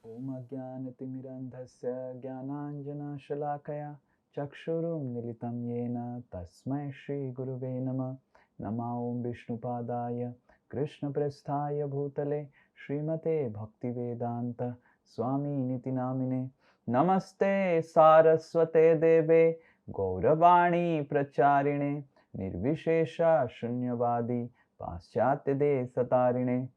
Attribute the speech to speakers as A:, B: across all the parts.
A: Om Ajnanatimirandhasya Jnananjanashalakaya Chakshurum Militam Yena Tasmai Shri Guruve Nama Nama Om Vishnupadaya Krishna Prasthaya Bhutale Srimate Bhaktivedanta Swami Niti Namine Namaste Saraswate Deve Gauravani Pracharine Nirvishesha Shunyavadi Paschatya De Satarine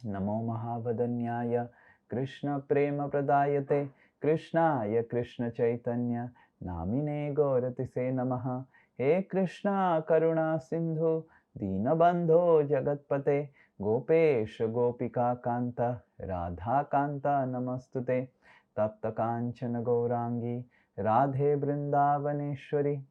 A: Namo Mahavadanyaya Krishna Prema Pradayate Krishnaya Krishna Chaitanya Namine Gauratise Namaha He Krishna Karuna Sindhu Dinabandho Jagatpate Gopesh Gopika Kanta Radha Kanta Namastute Tapta Kanchana Gaurangi Radhe Brindavaneshwari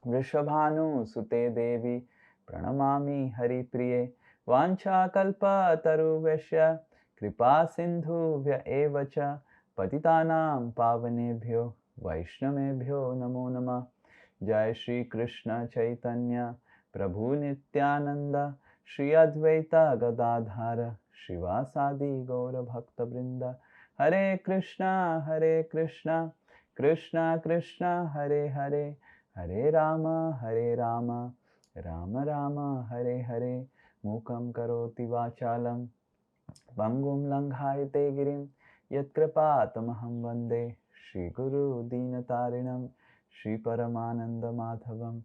A: Vrishabhanu Sute Devi Pranamami Hari Priye Vanchakalpataruvesya Kripa Sindhuvya Evacha Patitanam Pavanebhyo Vaishnavebhyo Namo Namah Jai Shri Krishna Chaitanya Prabhu Nityananda Shri Advaita Gadadhara Shivasadi Gaura Bhakta Brinda Hare Krishna Krishna Krishna Hare Hare Hare Rama, Rama Rama, Hare Hare, Mukam karoti vachalam, Bangum langhayate girim, Yatkrapatamaham vande, Shri Guru Dinatarinam, Shri Paramananda Madhavam,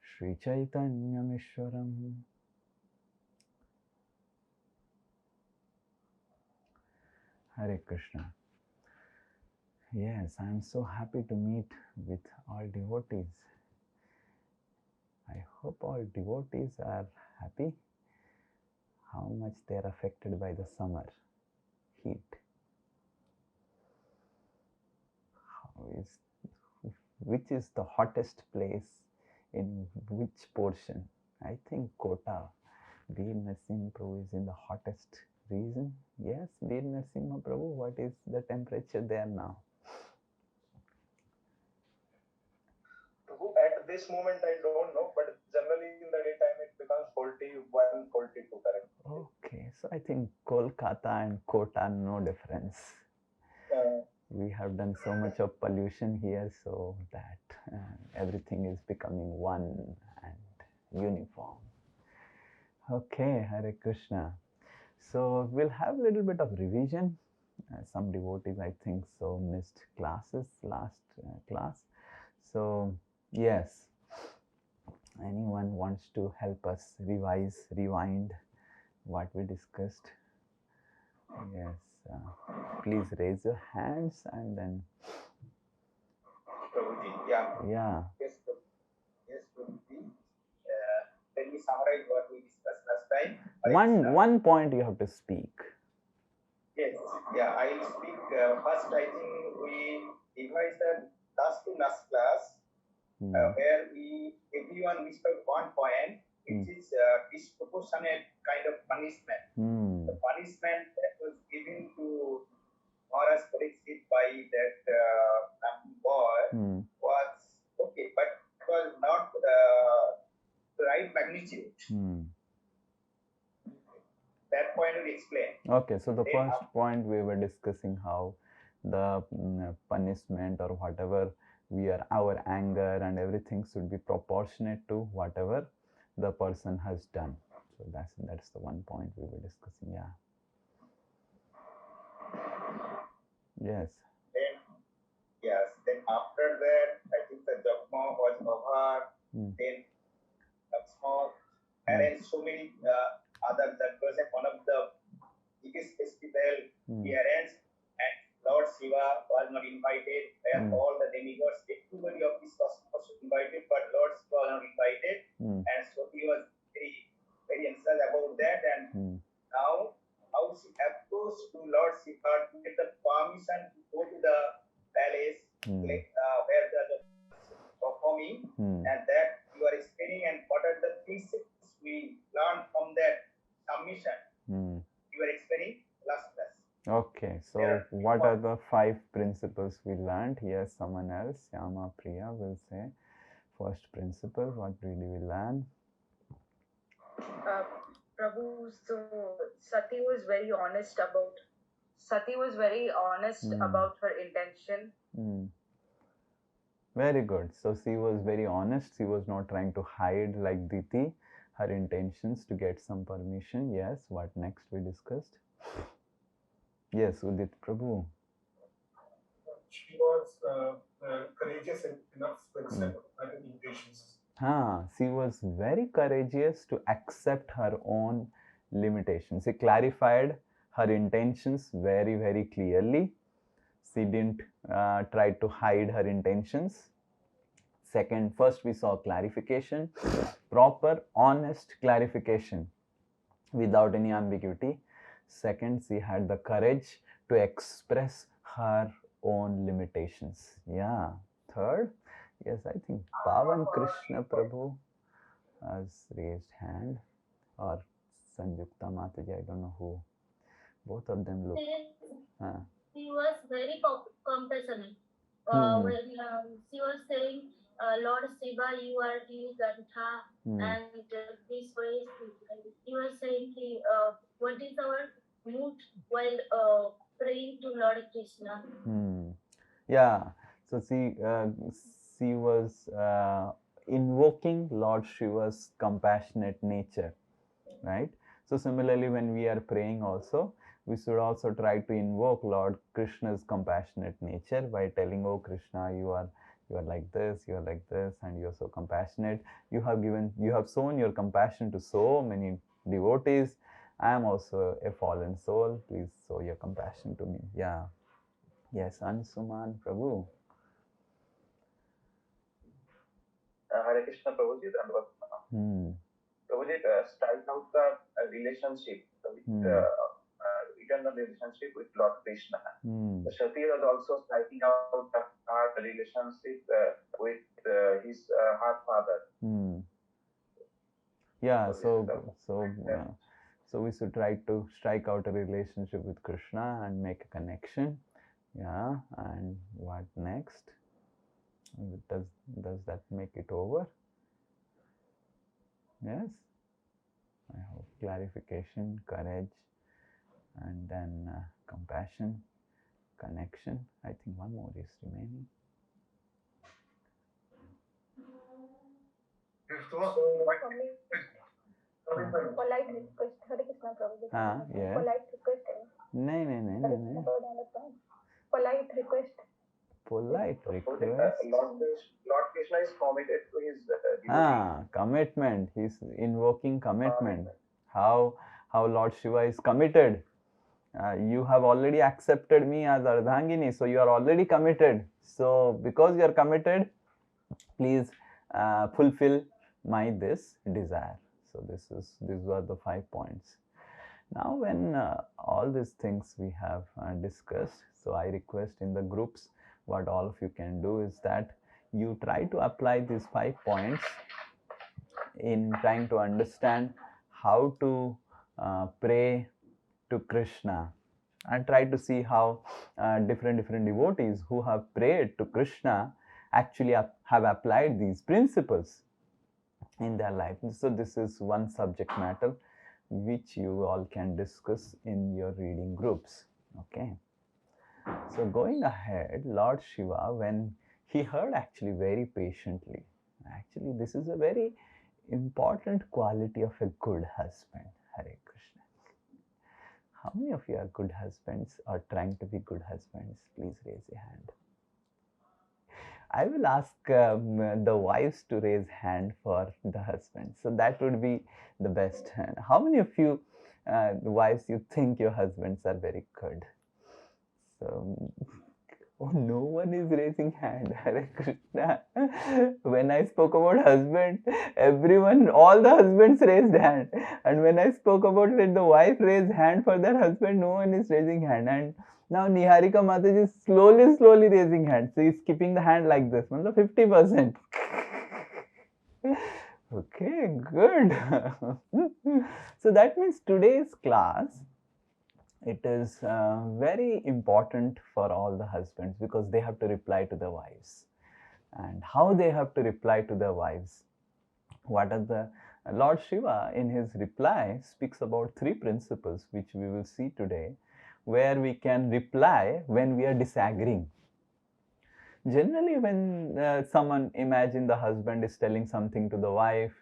A: Shri Chaitanya Mishwaram. Hare Krishna. Yes, I am so happy to meet with all devotees. I hope all devotees are happy. How much they are affected by the summer heat. Which is the hottest place in which portion? I think Kota. Veer Narasimha Prabhu is in the hottest region. Yes, Veer Narasimha Prabhu, what is the temperature there now?
B: At this moment, I don't know, but generally in the daytime it becomes 41, 42 correct.
A: Okay, so I think Kolkata and Kota, no difference. We have done so much of pollution here, so that everything is becoming one and uniform. Okay, Hare Krishna. So we'll have a little bit of revision. Some devotees, I think so, missed classes last class. So yes, anyone wants to help us revise, rewind what we discussed? Yes, please raise your hands and then.
B: Prabhuji, yeah. Yes, Prabhuji. Let me summarize what we discussed last time.
A: One point you have to speak.
B: Yes, yeah, I will speak. First, I think we devised a task to NAS class where everyone missed out one point, which is disproportionate kind of punishment. The punishment that was given to Maharaj Pariksit by that boy was okay, but it was not the right magnitude. That point will explain.
A: Okay, so the first point we were discussing how the punishment or whatever our anger and everything should be proportionate to whatever the person has done. So that's the one point we were discussing. Yeah. Yes.
B: Then after that, I think the Jagma was over. Then Laxma, and then so many other. That was one of the biggest festival he arranged, and Lord Shiva was not invited. Where all the demigods, everybody of his cosmos was invited, but Lord Shiva was not invited, and so he was very, very anxious about that. And now, how she approached to Lord Shiva to get the permission to go to the palace, like where the performing, and that you are explaining, and what are the principles we learn from that submission. You are explaining last class.
A: Okay, so what are the 5 principles we learned? Here, someone else, Yama Priya, will say first principle. What did we learn?
C: Prabhu, so Sati was very honest about Sati was very honest about her intention.
A: Very good. So she was very honest. She was not trying to hide like Diti her intentions to get some permission. Yes. What next we discussed? Yes, Udit Prabhu.
D: She was courageous enough to accept her intentions.
A: She was very courageous to accept her own limitations. She clarified her intentions very, very clearly. She didn't try to hide her intentions. Second, first we saw clarification, proper, honest clarification without any ambiguity. Second, she had the courage to express her own limitations. Yeah. Third, yes, I think Pavan Krishna Prabhu has raised hand, or Sanjukta Mataji, I don't know who. Both of them look.
E: He was very compassionate. When she was saying, Lord Shiva, you are the Gantha, and this way he was saying, what is our mood while praying to Lord Krishna?
A: Yeah, so she was invoking Lord Shiva's compassionate nature, right? So similarly, when we are praying also, we should also try to invoke Lord Krishna's compassionate nature by telling, oh Krishna, you are like this, you are like this, and you are so compassionate. You have shown your compassion to so many devotees. I am also a fallen soul. Please show your compassion to me. Yeah. Yes, Ansuman Prabhu.
B: Hare Krishna Prabhuji, Prabhuji, strike out the relationship, eternal relationship with Lord Krishna. Shati was also striking out her relationship with her father.
A: Yeah, so we should try to strike out a relationship with Krishna and make a connection. Yeah, and what next? Does that make it over? Yes. I hope clarification, courage, and then compassion, connection. I think one more is remaining.
E: Polite request. Hare Krishna Prabhu.
A: Yes.
E: Polite request.
A: No.
E: Polite request.
A: Polite request.
B: Lord Krishna is committed to his devotee.
A: Commitment. He's invoking commitment. How Lord Shiva is committed. You have already accepted me as Ardhangini, so you are already committed. So because you are committed, please fulfill my this desire. So these were the 5 points. Now when all these things we have discussed, so I request in the groups, what all of you can do is that you try to apply these 5 points in trying to understand how to pray to Krishna, and try to see how different devotees who have prayed to Krishna actually have applied these principles in their life. So this is one subject matter which you all can discuss in your reading groups. Okay. So going ahead, Lord Shiva, when he heard actually very patiently, actually this is a very important quality of a good husband. Hare Krishna. How many of you are good husbands or trying to be good husbands? Please raise your hand. I will ask the wives to raise hand for the husbands. So that would be the best hand. How many of you wives, you think your husbands are very good? So, oh, no one is raising hand. Hare Krishna. When I spoke about husband, all the husbands raised hand. And when I spoke about it, the wife raised hand for their husband, no one is raising hand. And now Niharika Mataji is slowly raising hand. So he's keeping the hand like this. 50%. Okay, good. So that means today's class, it is very important for all the husbands because they have to reply to their wives. And how they have to reply to their wives? What are the Lord Shiva in his reply speaks about 3 principles which we will see today. where we can reply when we are disagreeing. Generally, when someone, imagine the husband is telling something to the wife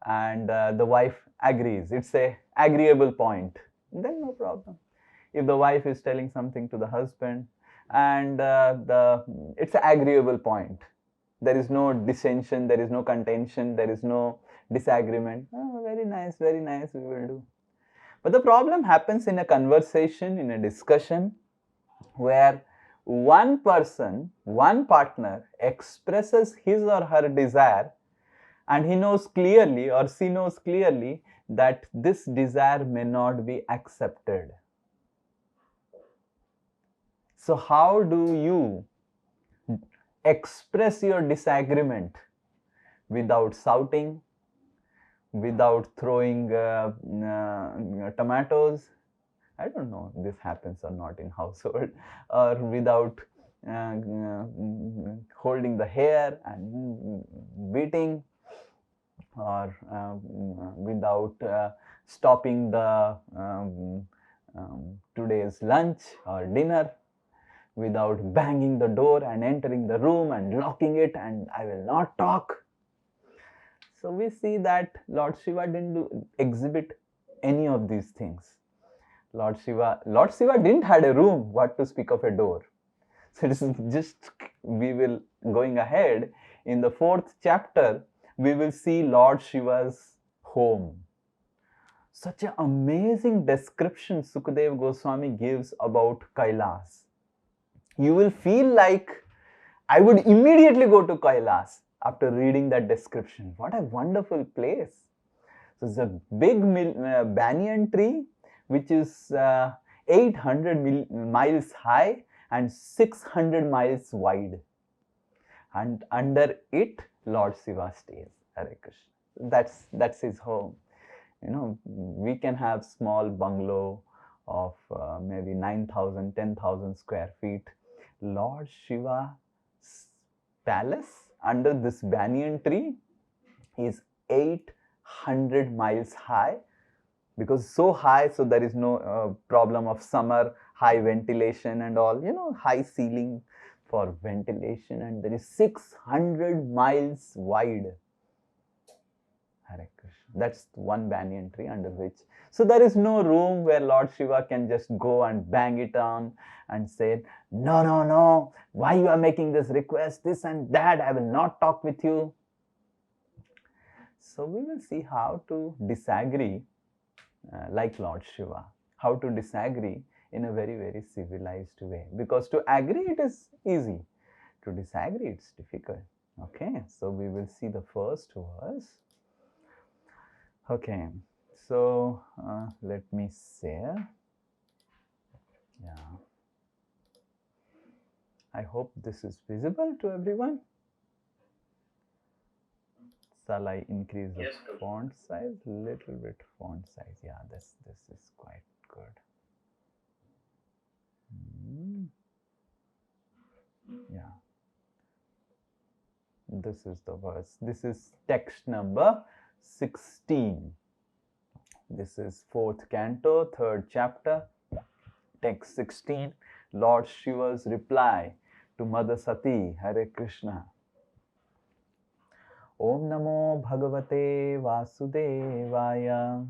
A: and the wife agrees, it's a agreeable point, then no problem. If the wife is telling something to the husband and it's an agreeable point, there is no dissension, there is no contention, there is no disagreement, oh, very nice, we will do. But the problem happens in a conversation, in a discussion, where one person, one partner expresses his or her desire, and he knows clearly or she knows clearly that this desire may not be accepted. So how do you express your disagreement without shouting, without throwing tomatoes? I don't know if this happens or not in household, or without holding the hair and beating, or without stopping the today's lunch or dinner, without banging the door and entering the room and locking it and I will not talk. So we see that Lord Shiva didn't exhibit any of these things. Lord Shiva didn't had a room, what to speak of a door. So it is just, we will, going ahead in the 4th chapter, we will see Lord Shiva's home. Such an amazing description Sukadeva Goswami gives about Kailas. You will feel like I would immediately go to Kailas after reading that description. What a wonderful place. So it's a big banyan tree which is 800 miles high and 600 miles wide. And under it, Lord Shiva stays. Hare Krishna. That's his home. You know, we can have small bungalow of maybe 9,000, 10,000 square feet. Lord Shiva's palace under this banyan tree is 800 miles high, because so high, so there is no problem of summer, high ventilation and all, you know, high ceiling for ventilation, and there is 600 miles wide. Hare Krishna. That's one banyan tree under which, so there is no room where Lord Shiva can just go and bang it on and say, no, why you are making this request, this and that, I will not talk with you. So we will see how to disagree like Lord Shiva, how to disagree in a very, very civilized way. Because to agree, it is easy. To disagree, it's difficult. Okay, so we will see the first verse. Okay, so let me share. Yeah. I hope this is visible to everyone. Shall I increase the font size? Little bit font size. Yeah, this is quite good. Yeah. This is the verse. This is text number 16. This is 4th canto, 3rd chapter, text 16. Lord Shiva's reply to Mother Sati. Hare Krishna. Om Namo Bhagavate Vasudevaya.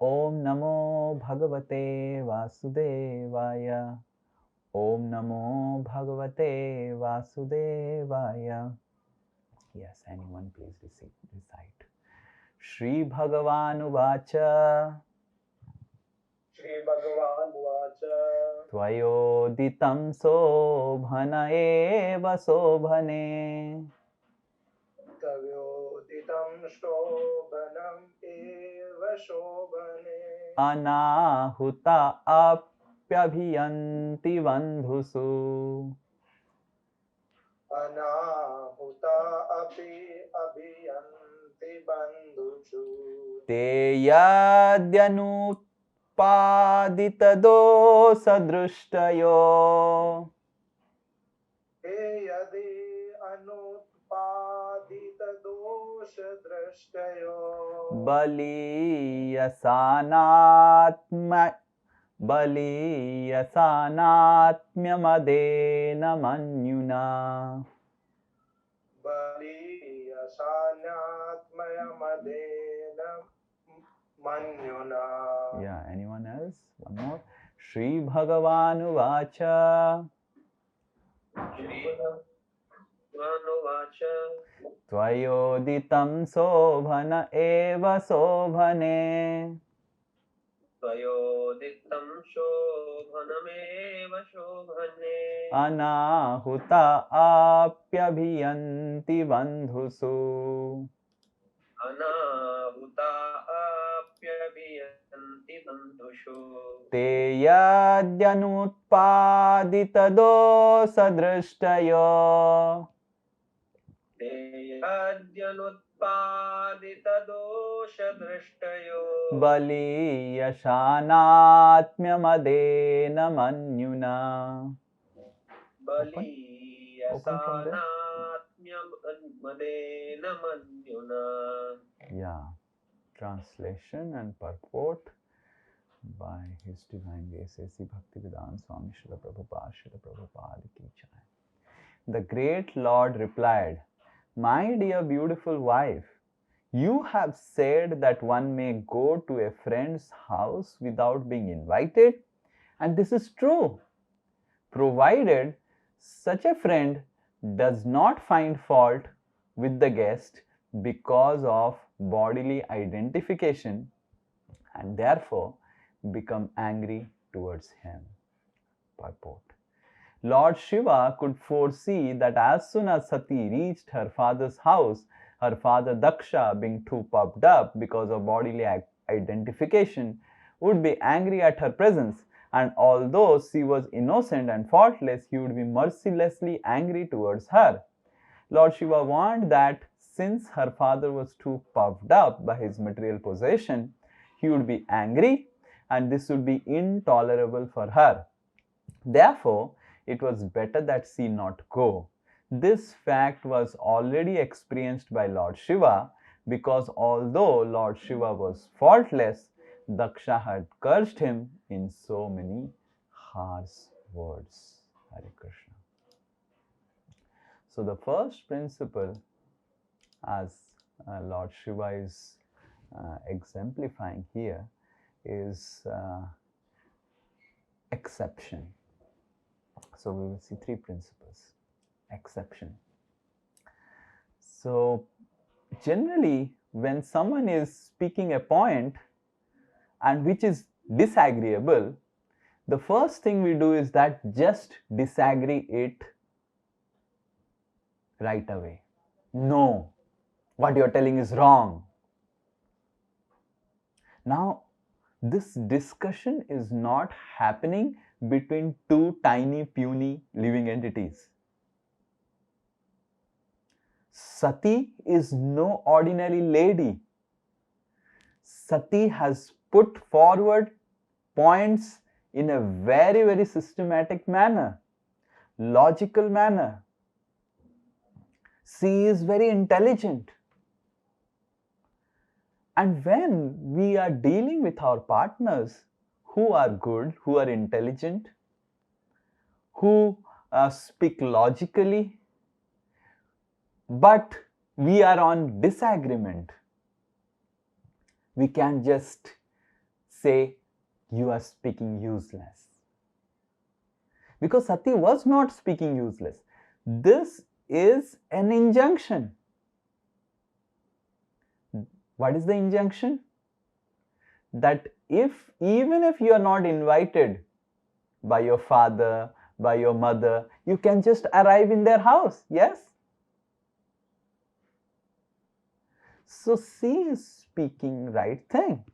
A: Om Namo Bhagavate Vasudevaya. Om Namo Bhagavate Vasudevaya. Yes, anyone please recite. Shri Bhagavan Uvacha.
D: Shri Bhagavan Vacha.
A: Tvayoditam sobhana eva sobhane.
D: Tvayoditam shobhanam eva shobhane.
A: Anahuta apyabhiyanti vandhusu.
D: Anahuta api abhiyanti bandhuchu.
A: Te yadyanutpadita dosa drishtayo.
D: Te yadi anutpadita dosha drashtayo.
A: Baliyasanatma baliyasanaatmyamadena manyuna.
D: baliyasanyatmayamadena manyuna.
A: Yeah, anyone else? One more. Shri Bhagavanu Vacha. Tvayoditam sobhana eva sobhane.
F: त्वयोदितं शोभनमेव शोभने
A: Anahuta apyabhiyanti bandhusu.
F: अनाहुता आप्यभियन्ति बन्धुषु
A: Te yadyanutpaditadosadrishtayo.
F: ते याद्यनुत्पादितदोषदृष्टयो
A: Baliyashanatmyamadena manyuna.
F: बलीयसानात्म्यमदेन मन्युना.
A: Yeah, translation and purport by His Divine Grace A.C. Bhaktivedanta Swami Srila Prabhupada Ki Jai. The great Lord replied, "My dear beautiful wife, you have said that one may go to a friend's house without being invited, and this is true, provided such a friend does not find fault with the guest because of bodily identification and therefore become angry towards him." Purport. Lord Shiva could foresee that as soon as Sati reached her father's house, her father Daksha, being too puffed up because of bodily identification, would be angry at her presence, and although she was innocent and faultless, he would be mercilessly angry towards her. Lord Shiva warned that since her father was too puffed up by his material possession, he would be angry, and this would be intolerable for her. Therefore, it was better that she not go. This fact was already experienced by Lord Shiva, because although Lord Shiva was faultless, Daksha had cursed him in so many harsh words. Hare Krishna. So the first principle, as Lord Shiva is exemplifying here, is exception. So we will see three principles. Exception. So generally, when someone is speaking a point and which is disagreeable, the first thing we do is that just disagree it right away. No, what you're telling is wrong. Now, this discussion is not happening between two tiny, puny living entities. Sati is no ordinary lady. Sati has put forward points in a very, very systematic manner, logical manner. She is very intelligent. And when we are dealing with our partners who are good, who are intelligent, who speak logically, but we are on disagreement, we can just say, "You are speaking useless." Because Sati was not speaking useless. This is an injunction. What is the injunction? That even if you are not invited by your father, by your mother, you can just arrive in their house. Yes? So she is speaking right thing.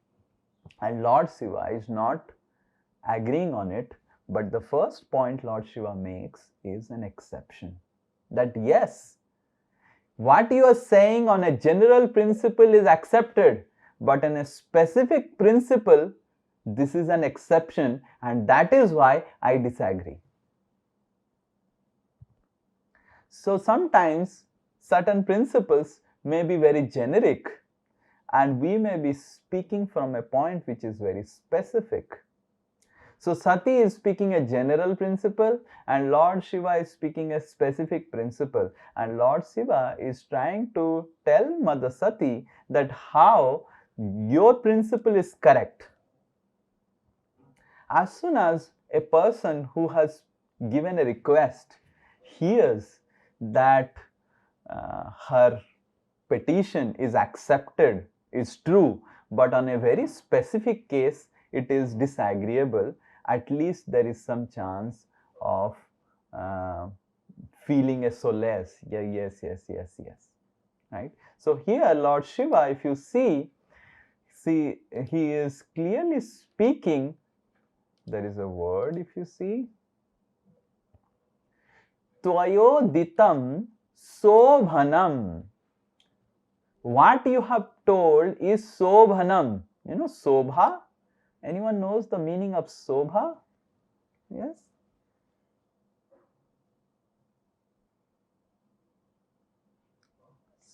A: And Lord Shiva is not agreeing on it, but the first point Lord Shiva makes is an exception. That yes, what you are saying on a general principle is accepted, but in a specific principle, this is an exception, and that is why I disagree. So sometimes certain principles may be very generic, and we may be speaking from a point which is very specific. So Sati is speaking a general principle and Lord Shiva is speaking a specific principle, and Lord Shiva is trying to tell Mother Sati that how your principle is correct. As soon as a person who has given a request hears that her petition is accepted, is true, but on a very specific case it is disagreeable, at least there is some chance of feeling a solace. Yeah, yes, right? So here Lord Shiva, if you see he is clearly speaking. There is a word, if you see, Tvayoditam Sobhanam. What you have told is Sobhanam. You know Sobha? Anyone knows the meaning of Sobha? Yes?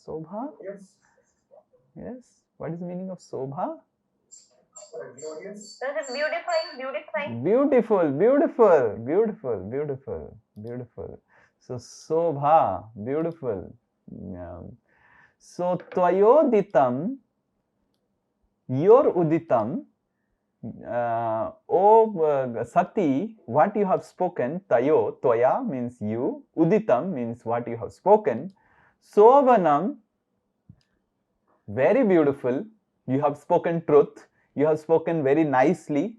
A: Sobha?
D: Yes.
A: Yes. What is the meaning of Sobha?
D: Glorious.
C: That is beautifying.
A: Beautiful. So Sobha, beautiful. So Tvayoditam, your uditam, Sati, what you have spoken, Tayo, Tvaya means you, uditam means what you have spoken, Sobhanam, very beautiful, you have spoken truth, you have spoken very nicely.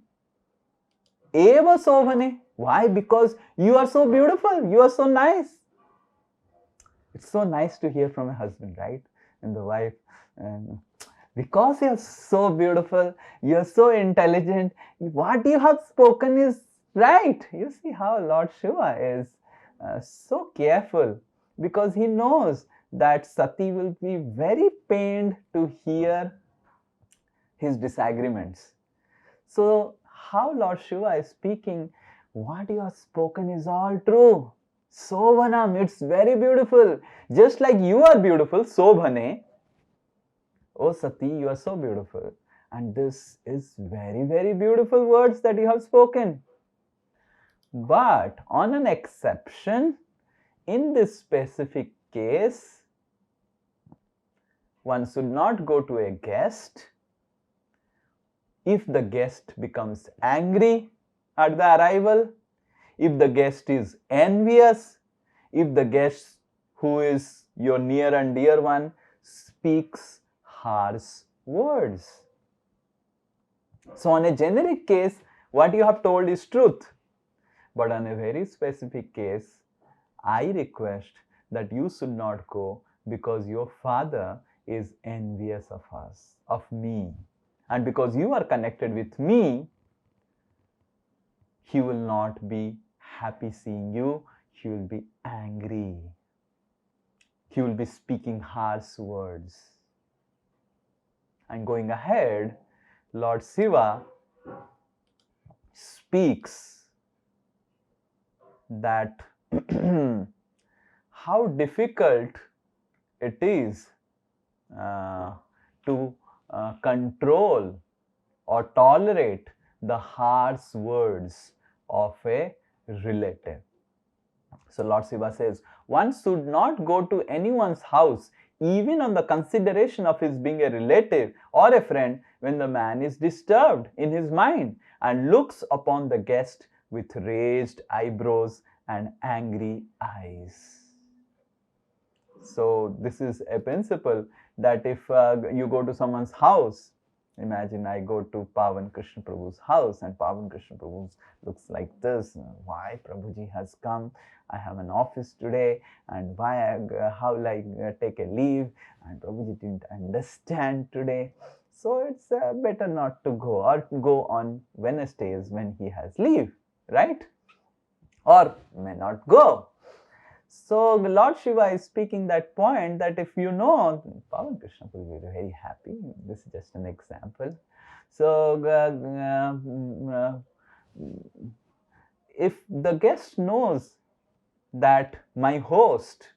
A: Eva Sobhane, why? Because you are so beautiful, you are so nice. It's so nice to hear from a husband, right? And the wife, because you're so beautiful, you're so intelligent, what you have spoken is right. You see how Lord Shiva is so careful, because he knows that Sati will be very pained to hear his disagreements. So how Lord Shiva is speaking, what you have spoken is all true. Sobhanam, it's very beautiful. Just like you are beautiful, Sobhane. Oh Sati, you are so beautiful. And this is very, very beautiful words that you have spoken. But on an exception, in this specific case, one should not go to a guest if the guest becomes angry at the arrival, if the guest is envious, if the guest who is your near and dear one speaks harsh words. So on a generic case, what you have told is truth. But on a very specific case, I request that you should not go because your father is envious of us, of me. And because you are connected with me, he will not be happy seeing you, he will be angry. He will be speaking harsh words. And going ahead, Lord Shiva speaks that how difficult it is to control or tolerate the harsh words of a relative. So Lord Shiva says, one should not go to anyone's house even on the consideration of his being a relative or a friend when the man is disturbed in his mind and looks upon the guest with raised eyebrows and angry eyes. So this is a principle that if you go to someone's house, imagine I go to Pavan Krishna Prabhu's house and Pavan Krishna Prabhu looks like this. Why Prabhuji has come? I have an office today, and why? How will I take a leave? And Prabhuji didn't understand today. So it's better not to go, or go on Wednesdays when he has leave, right? Or may not go. So Lord Shiva is speaking that point that if you know, Pavan Krishna will be very happy. This is just an example. So if the guest knows that my host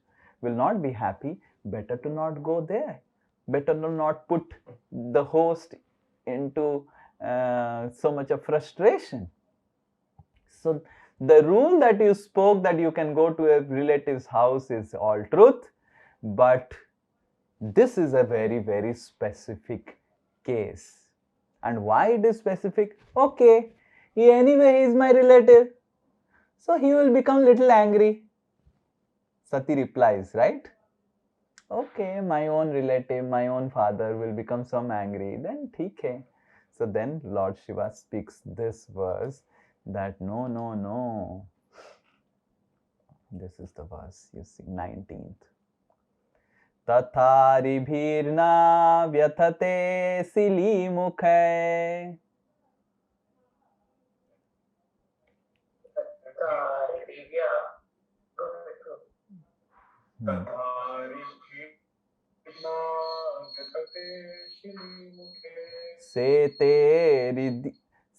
A: will not be happy, better to not go there. Better to not put the host into so much of frustration. So the rule that you spoke that you can go to a relative's house is all truth, but this is a very, very specific case. And why it is specific? Okay, anyway he is my relative, so he will become little angry. Sati replies, right? Okay, my own relative, my own father will become so angry, then theek hai. So then Lord Shiva speaks this verse that no. This is the verse, you see, 19th. तथारिभिर्ना व्यथते सिलीमुखे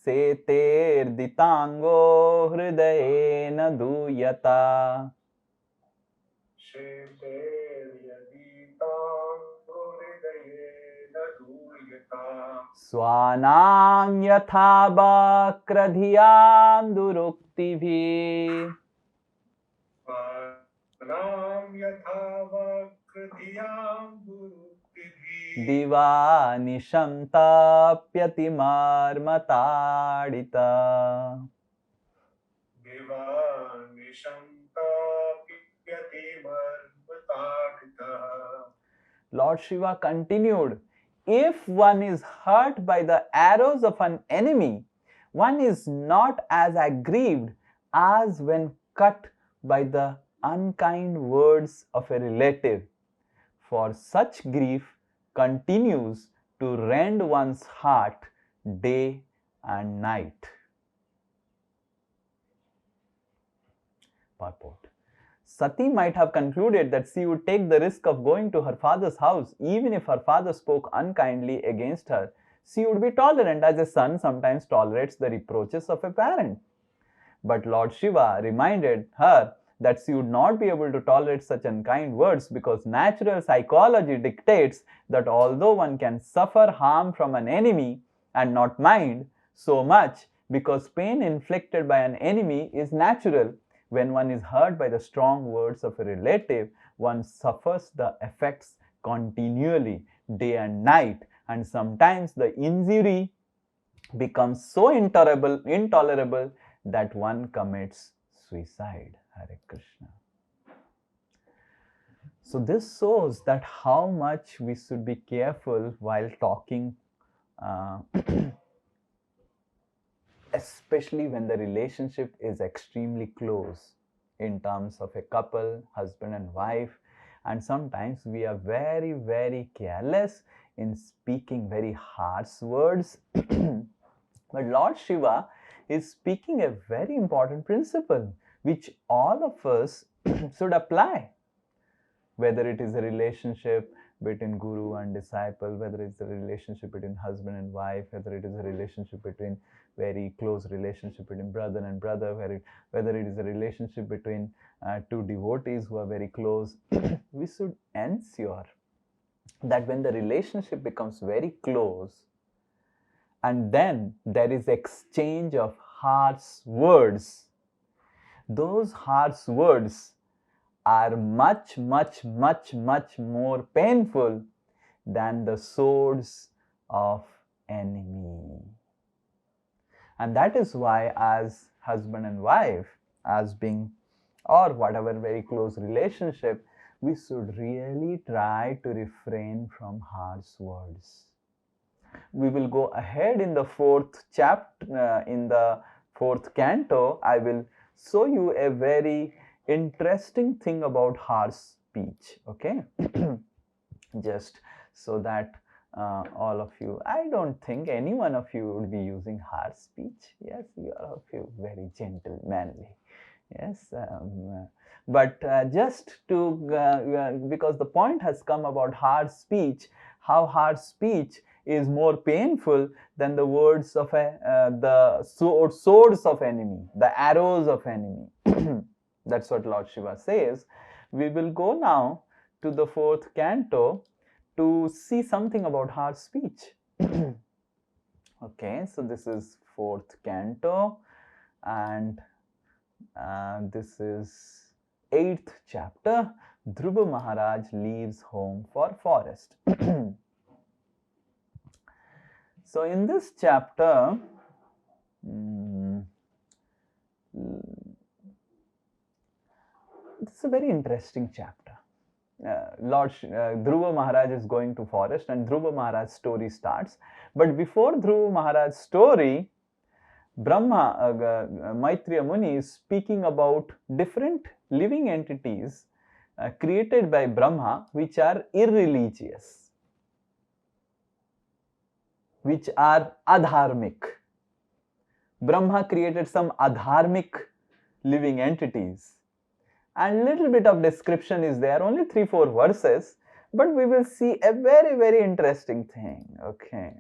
A: सेतेर्दितांगो हृदये न दूयता स्वानां यथा वक्रधियां दुरुक्तिभिः दिवानिशं ताप्यतिमार्मताडिता Lord Shiva continued, if one is hurt by the arrows of an enemy, one is not as aggrieved as when cut by the unkind words of a relative, for such grief continues to rend one's heart day and night. Purport. Sati might have concluded that she would take the risk of going to her father's house even if her father spoke unkindly against her. She would be tolerant as a son sometimes tolerates the reproaches of a parent. But Lord Shiva reminded her that she would not be able to tolerate such unkind words because natural psychology dictates that although one can suffer harm from an enemy and not mind so much because pain inflicted by an enemy is natural, when one is hurt by the strong words of a relative, one suffers the effects continually, day and night, and sometimes the injury becomes so intolerable that one commits suicide. Hare Krishna. So this shows that how much we should be careful while talking, especially when the relationship is extremely close in terms of a couple, husband and wife, and sometimes we are very, very careless in speaking very harsh words. But Lord Shiva is speaking a very important principle which all of us should apply, whether it is a relationship between guru and disciple, whether it's a relationship between husband and wife, whether it is a relationship between very close relationship between brother and brother, whether it is a relationship between two devotees who are very close. We should ensure that when the relationship becomes very close and then there is exchange of harsh words, those harsh words are much more painful than the swords of enemy. And that is why as husband and wife, as being or whatever very close relationship, we should really try to refrain from harsh words. We will go ahead in the fourth chapter, in the fourth canto. I will show you a very interesting thing about harsh speech, okay? Just so that all of you, I don't think any one of you would be using harsh speech. Yes, you are of you very gentle, manly. Yes, but just to, because the point has come about harsh speech, how harsh speech is more painful than the words of the swords of enemy, the arrows of enemy. That's what Lord Shiva says. We will go now to the fourth canto to see something about harsh speech. Okay, so this is fourth canto, and This is 8th chapter. Dhruva Maharaj leaves home for forest. So in this chapter, this is a very interesting chapter. Lord Dhruva Maharaj is going to forest and Dhruva Maharaj's story starts. But before Dhruva Maharaj's story, Brahma, Maitreya Muni is speaking about different living entities created by Brahma which are irreligious, which are adharmic. Brahma created some adharmic living entities. And little bit of description is there, only 3-4 verses, but we will see a very, very interesting thing. Okay,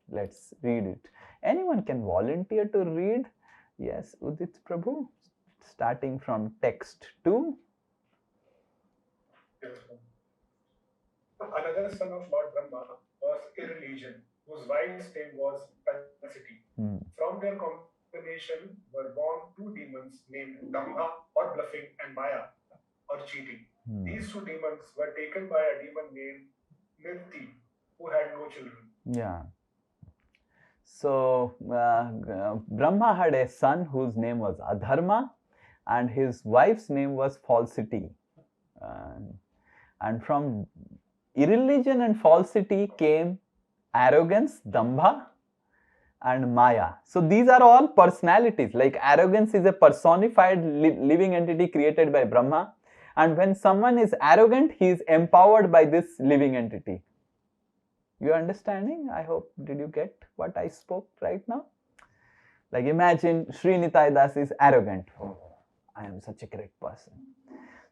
A: let's read it. Anyone can volunteer to read? Yes, Udit Prabhu, starting from text 2.
D: Another son of Lord Brahma was irreligion, whose wife's name was falsity. From their combination were born two demons named Dambha or bluffing and Maya or cheating. These two demons were taken by a demon named Nirti, who had no children.
A: Yeah. So Brahma had a son whose name was Adharma and his wife's name was falsity. And from irreligion and falsity came arrogance, Dambha, and Maya. So these are all personalities. Like arrogance is a personified living entity created by Brahma. And when someone is arrogant, he is empowered by this living entity. You understanding? I hope, did you get what I spoke right now? Like imagine Sri Nitai Das is arrogant. Oh, I am such a great person.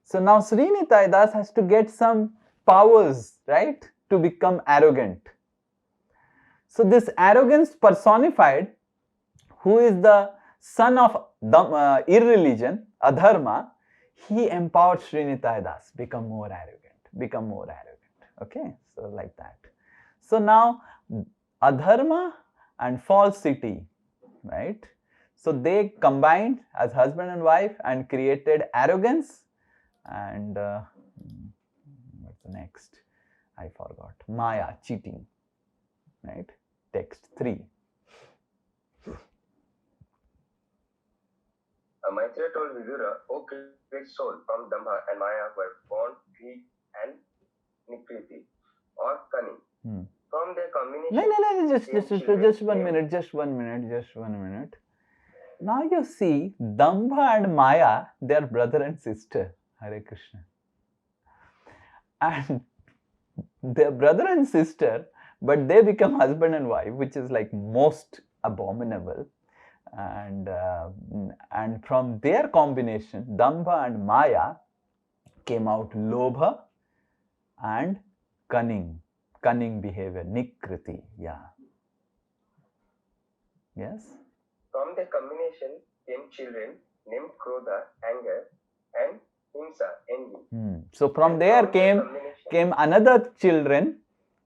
A: So now Sri Nitai Das has to get some powers, right, to become arrogant. So this arrogance personified, who is the son of irreligion, adharma, he empowered Sri Nitai Das, become more arrogant. Okay, so like that. So now adharma and falsity, right? So they combined as husband and wife and created arrogance and what's the next? I forgot. Maya, cheating, right? Text 3.
G: Maitreya told Vidura, O great soul, from Dambha and Maya were born greed and iniquity or cunning. From their combination.
A: Just one minute. Now you see, Dambha and Maya, they are brother and sister. Hare Krishna. And they are brother and sister, but they become husband and wife, which is like most abominable. And from their combination, Dambha and Maya, came out Lobha and cunning behavior, Nikriti. Yeah. Yes?
G: From the combination came children named Krodha, anger, and Himsa, envy.
A: So from there came another children,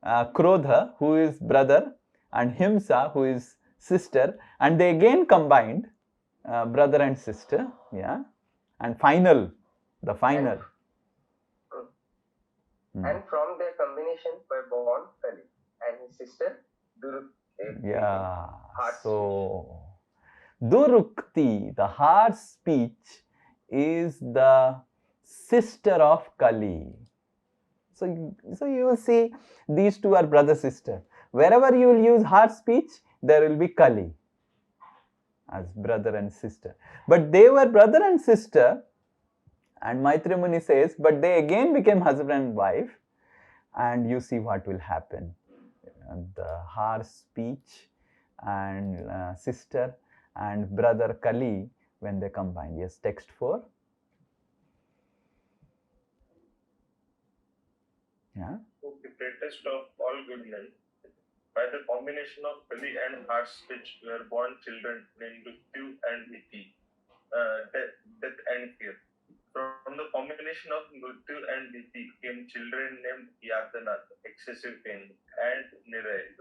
A: Krodha, who is brother, and Himsa, who is sister, and they again combined brother and sister. Yeah. And the final.
G: And from their combination were born Kali and his sister Durukti.
A: Yeah. So Durukti, the harsh speech, is the sister of Kali. So you will see these two are brother sister. Wherever you will use harsh speech, there will be Kali as brother and sister. But they were brother and sister, and Maitreya Muni says, but they again became husband and wife, and you see what will happen. The harsh speech and sister and brother Kali, when they combine. Yes, text 4. Yeah.
H: The greatest of all good men. By the combination of Kali and harsh speech were born children named Mrityu and Miti, death and fear. From the combination of Mrityu and Miti came children named Yatana, excessive pain, and Niray.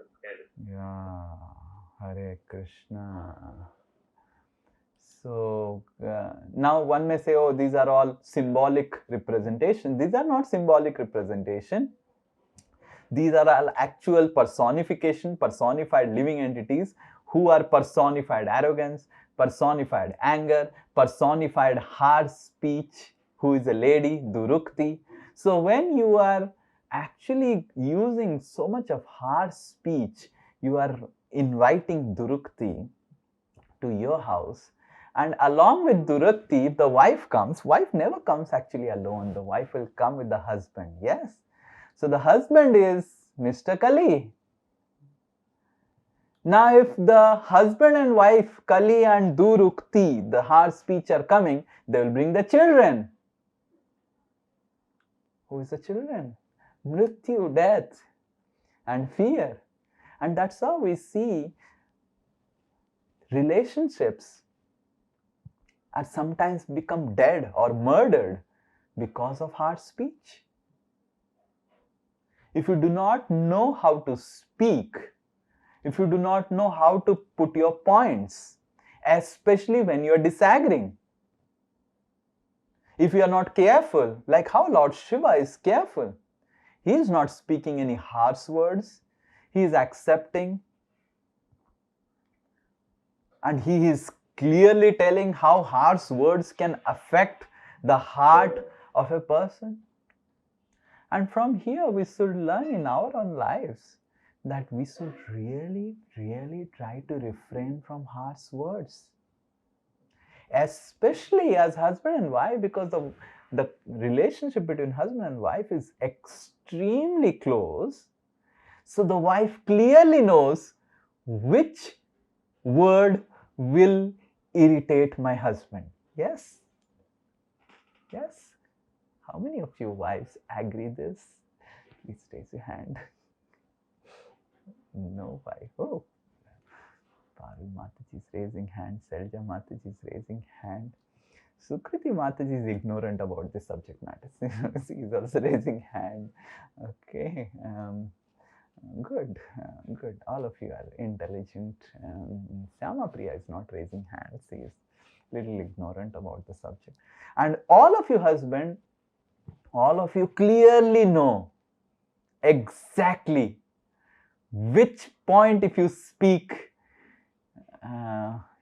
A: Yeah, Hare Krishna. So now one may say, oh, these are all symbolic representation. These are not symbolic representation. These are all actual personification, personified living entities who are personified arrogance, personified anger, personified harsh speech, who is a lady, Durukti. So when you are actually using so much of harsh speech, you are inviting Durukti to your house. And along with Durukti, if the wife comes, wife never comes actually alone. The wife will come with the husband. Yes. So the husband is Mr. Kali. Now if the husband and wife, Kali and Durukti, the harsh speech are coming, they will bring the children. Who is the children? Mrityu, death and fear. And that's how we see relationships are sometimes become dead or murdered because of harsh speech. If you do not know how to speak, if you do not know how to put your points, especially when you are disagreeing, if you are not careful, like how Lord Shiva is careful, he is not speaking any harsh words, he is accepting, and he is clearly telling how harsh words can affect the heart of a person. And from here we should learn in our own lives that we should really, really try to refrain from harsh words. Especially as husband and wife, because the relationship between husband and wife is extremely close. So the wife clearly knows which word will irritate my husband. Yes? Yes? How many of you wives agree this? Please raise your hand. No wife. Oh. Parul Mataji is raising hand. Selja Mataji is raising hand. Sukriti Mataji is ignorant about this subject matter. She is also raising hand. Okay. Good. Good. All of you are intelligent. Syama Priya is not raising hands. She is little ignorant about the subject. And all of you husband, all of you clearly know exactly which point if you speak,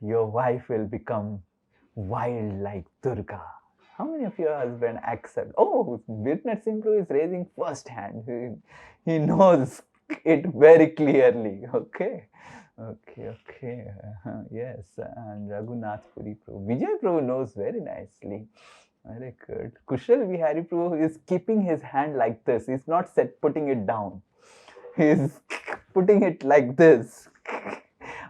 A: your wife will become wild like Durga. How many of your husband accept? Oh, Birnat Simpru is raising first hand. He knows it very clearly. Okay. Yes. And Raghunath Puri Prabhu. Vijay Prabhu knows very nicely. Very good. Kushal Vihari Prabhu is keeping his hand like this. He's not putting it down. He's putting it like this.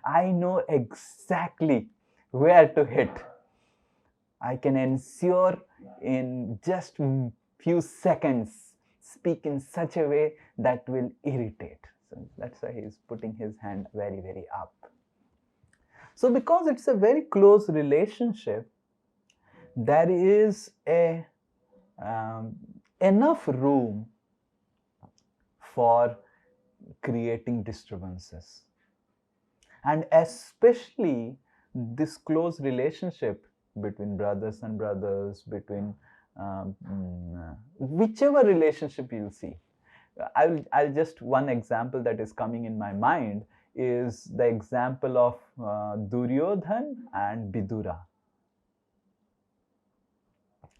A: I know exactly where to hit. I can ensure in just few seconds speak in such a way that will irritate. So that's why he's putting his hand very, very up. So because it's a very close relationship, there is enough room for creating disturbances. And especially this close relationship between brothers and brothers, between whichever relationship you see. I'll just, one example that is coming in my mind is the example of Duryodhan and Vidura.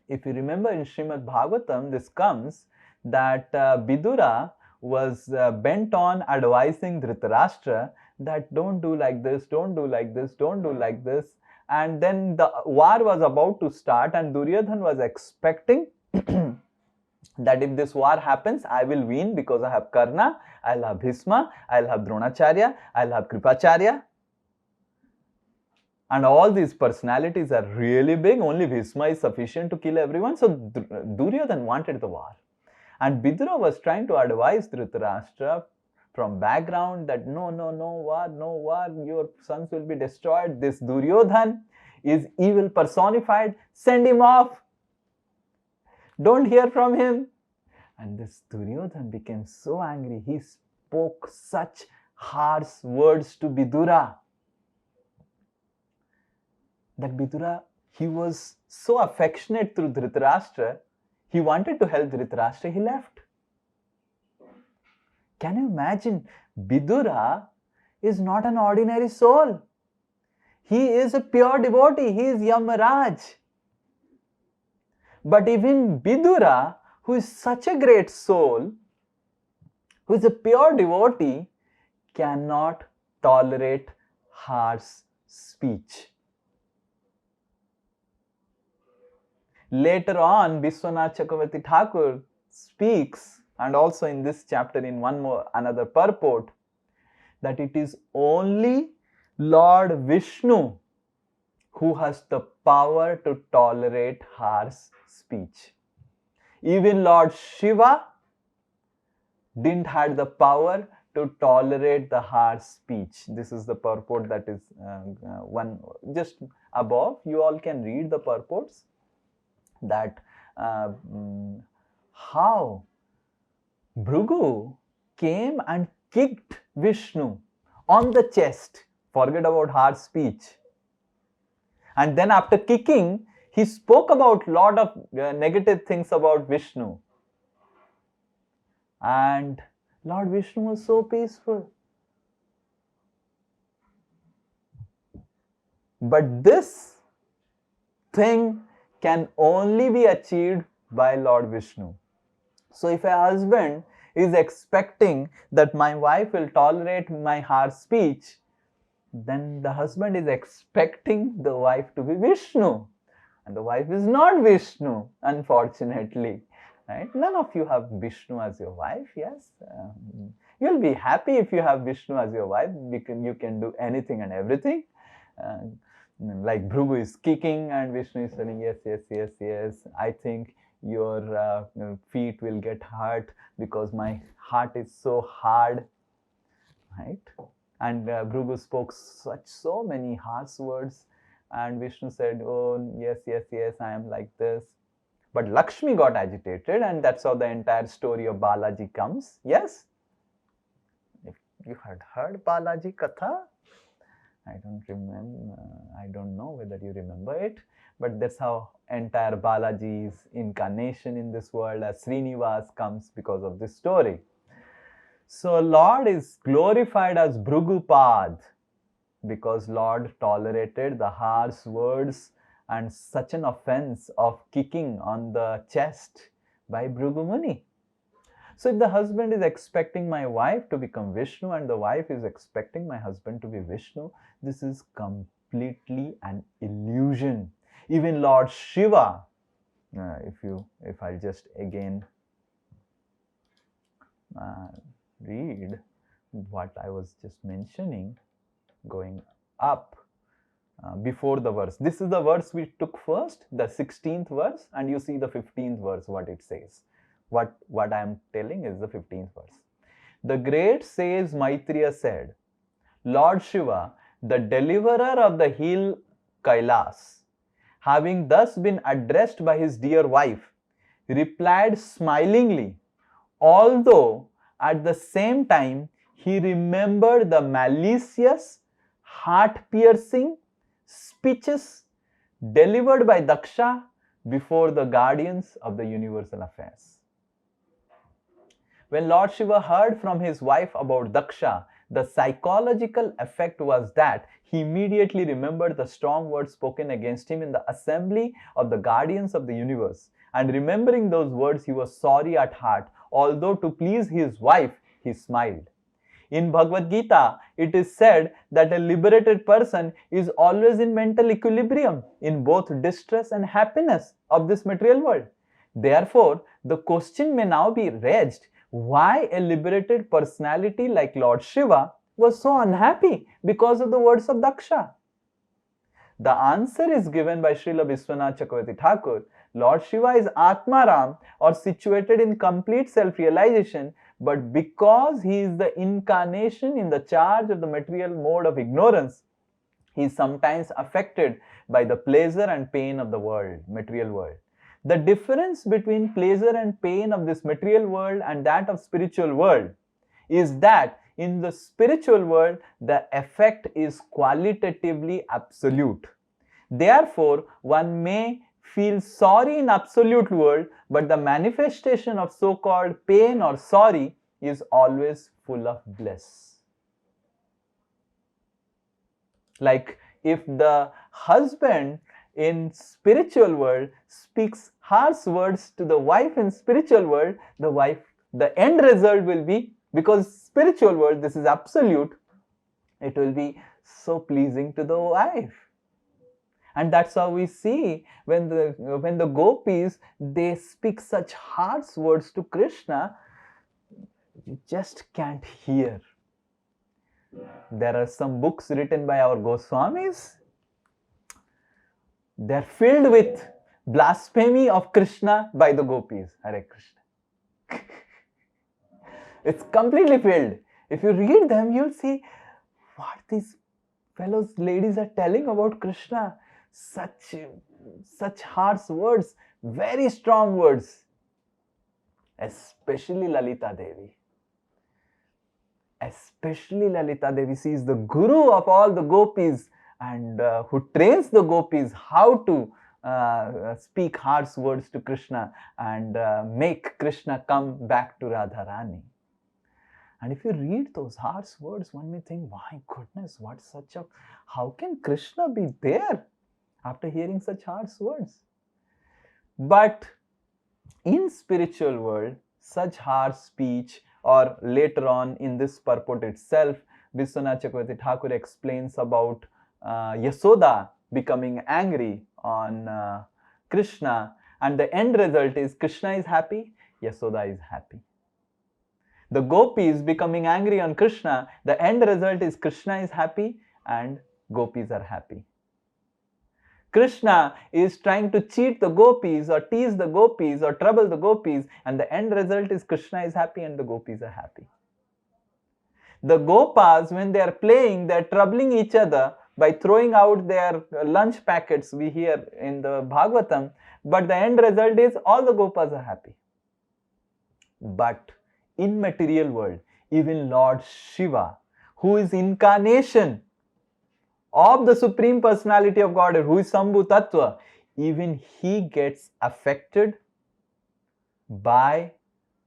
A: If you remember in Srimad Bhagavatam, this comes that Vidura was bent on advising Dhritarashtra that don't do like this, don't do like this, don't do like this. And then the war was about to start and Duryodhan was expecting that if this war happens, I will win because I have Karna, I'll have Bhisma, I'll have Dronacharya, I'll have Kripacharya. And all these personalities are really big, only Bhisma is sufficient to kill everyone. So Duryodhan wanted the war. And Vidura was trying to advise Dhritarashtra from background that no war, your sons will be destroyed. This Duryodhan is evil personified, send him off. Don't hear from him. And this Duryodhan became so angry, he spoke such harsh words to Vidura that Vidura, he was so affectionate through Dhritarashtra, he wanted to help Dhritarashtra, he left. Can you imagine? Vidura is not an ordinary soul. He is a pure devotee. He is Yamaraj. But even Vidura, who is such a great soul, who is a pure devotee, cannot tolerate harsh speech. Later on, Vishwanath Chakravarti Thakur speaks, and also in this chapter in another purport, that it is only Lord Vishnu who has the power to tolerate harsh speech. Even Lord Shiva didn't have the power to tolerate the harsh speech. This is the purport that is one just above. You all can read the purports, that how Bhrigu came and kicked Vishnu on the chest. Forget about harsh speech. And then after kicking, he spoke about lot of negative things about Vishnu. And Lord Vishnu was so peaceful. But this thing can only be achieved by Lord Vishnu. So if a husband is expecting that my wife will tolerate my harsh speech, then the husband is expecting the wife to be Vishnu. And the wife is not Vishnu, unfortunately. Right? None of you have Vishnu as your wife, yes. You'll be happy if you have Vishnu as your wife, because you can do anything and everything. Like Bhrigu is kicking and Vishnu is telling, yes, yes, yes, yes. I think your feet will get hurt because my heart is so hard. Right? And Bhrigu spoke so many harsh words, and Vishnu said, oh, yes, yes, yes, I am like this. But Lakshmi got agitated, and that's how the entire story of Balaji comes. Yes? If you had heard Balaji Katha, I don't remember, I don't know whether you remember it, but that's how entire Balaji's incarnation in this world as Srinivas comes because of this story. So Lord is glorified as Bhrigupad because Lord tolerated the harsh words and such an offense of kicking on the chest by Bhrigu Muni. So if the husband is expecting my wife to become Vishnu and the wife is expecting my husband to be Vishnu, this is completely an illusion. Even Lord Shiva, if I just again read what I was just mentioning, going up before the verse. This is the verse we took first, the 16th verse, and you see the 15th verse, what it says. What I am telling is the 15th verse. The great sage Maitreya said, Lord Shiva, the deliverer of the hill Kailas, having thus been addressed by his dear wife, replied smilingly, although at the same time he remembered the malicious, heart-piercing speeches delivered by Daksha before the guardians of the universal affairs. When Lord Shiva heard from his wife about Daksha, the psychological effect was that he immediately remembered the strong words spoken against him in the assembly of the guardians of the universe. And remembering those words, he was sorry at heart, although to please his wife, he smiled. In Bhagavad Gita, it is said that a liberated person is always in mental equilibrium in both distress and happiness of this material world. Therefore, the question may now be raised, why a liberated personality like Lord Shiva was so unhappy because of the words of Daksha? The answer is given by Srila Vishwanath Chakravarti Thakur. Lord Shiva is Atmaram, or situated in complete self-realization, but because he is the incarnation in the charge of the material mode of ignorance, he is sometimes affected by the pleasure and pain of the world, material world. The difference between pleasure and pain of this material world and that of spiritual world is that in the spiritual world, the effect is qualitatively absolute. Therefore, one may feel sorry in absolute world, but the manifestation of so-called pain or sorry is always full of bliss. Like if the husband in spiritual world speaks harsh words to the wife in spiritual world, the end result will be, because spiritual world, this is absolute, it will be so pleasing to the wife. And that's how we see when the gopis, they speak such harsh words to Krishna, you just can't hear. There are some books written by our Goswamis, they're filled with blasphemy of Krishna by the gopis. Hare Krishna. It's completely filled. If you read them, you'll see what these fellows, ladies are telling about Krishna. Such harsh words, very strong words. Especially Lalita Devi. Especially Lalita Devi. She is the guru of all the gopis, and who trains the gopis how to speak harsh words to Krishna and make Krishna come back to Radharani. And if you read those harsh words, one may think, my goodness, how can Krishna be there after hearing such harsh words? But in spiritual world, such harsh speech, or later on in this purport itself, Vishwanath Chakravarti Thakur explains about Yasoda becoming angry on Krishna, and the end result is Krishna is happy, Yasoda is happy. The gopis becoming angry on Krishna, the end result is Krishna is happy and gopis are happy. Krishna is trying to cheat the gopis or tease the gopis or trouble the gopis, and the end result is Krishna is happy and the gopis are happy. The gopas, when they are playing, they are troubling each other by throwing out their lunch packets, we hear in the Bhagavatam, but the end result is all the gopas are happy. But in material world, even Lord Shiva, who is incarnation of the Supreme Personality of Godhead, who is Sambhu Tattva, even he gets affected by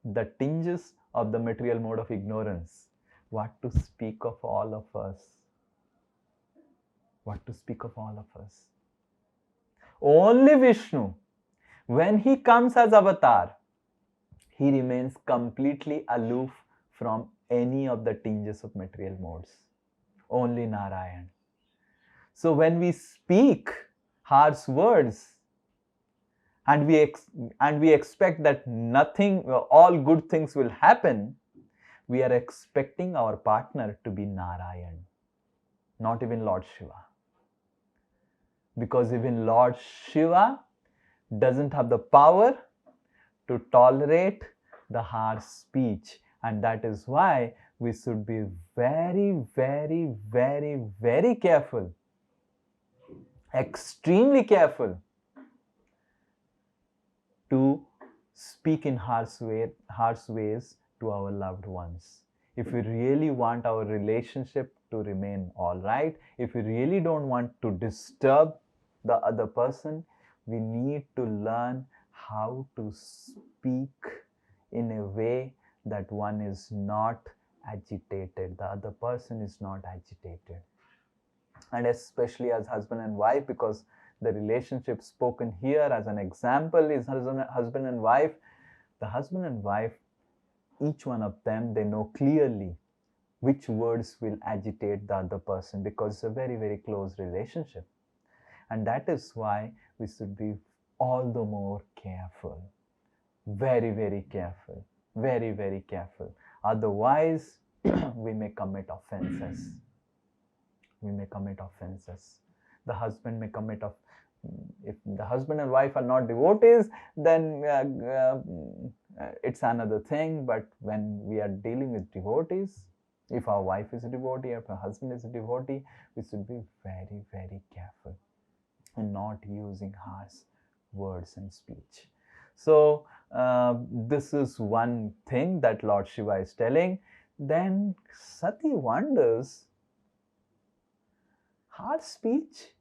A: the tinges of the material mode of ignorance. What to speak of all of us? What to speak of all of us? Only Vishnu, when he comes as avatar, he remains completely aloof from any of the tinges of material modes. Only Narayan. So when we speak harsh words and we expect that all good things will happen, we are expecting our partner to be Narayan, not even Lord Shiva. Because even Lord Shiva doesn't have the power to tolerate the harsh speech, and that is why we should be very, very, very, very careful, extremely careful to speak in harsh ways to our loved ones. If we really want our relationship to remain all right, if we really don't want to disturb the other person, we need to learn how to speak in a way that one is not agitated, the other person is not agitated. And especially as husband and wife, because the relationship spoken here as an example is husband and wife. The husband and wife, each one of them, they know clearly which words will agitate the other person, because it's a very, very close relationship. And that is why we should be all the more careful. Very, very careful. Very, very careful. Otherwise, we may commit offenses. We may commit offenses. The husband may commit if the husband and wife are not devotees, then it's another thing. But when we are dealing with devotees, if our wife is a devotee, if our husband is a devotee, we should be very, very careful and not using harsh words and speech. So this is one thing that Lord Shiva is telling. Then Sati wonders, harsh speech?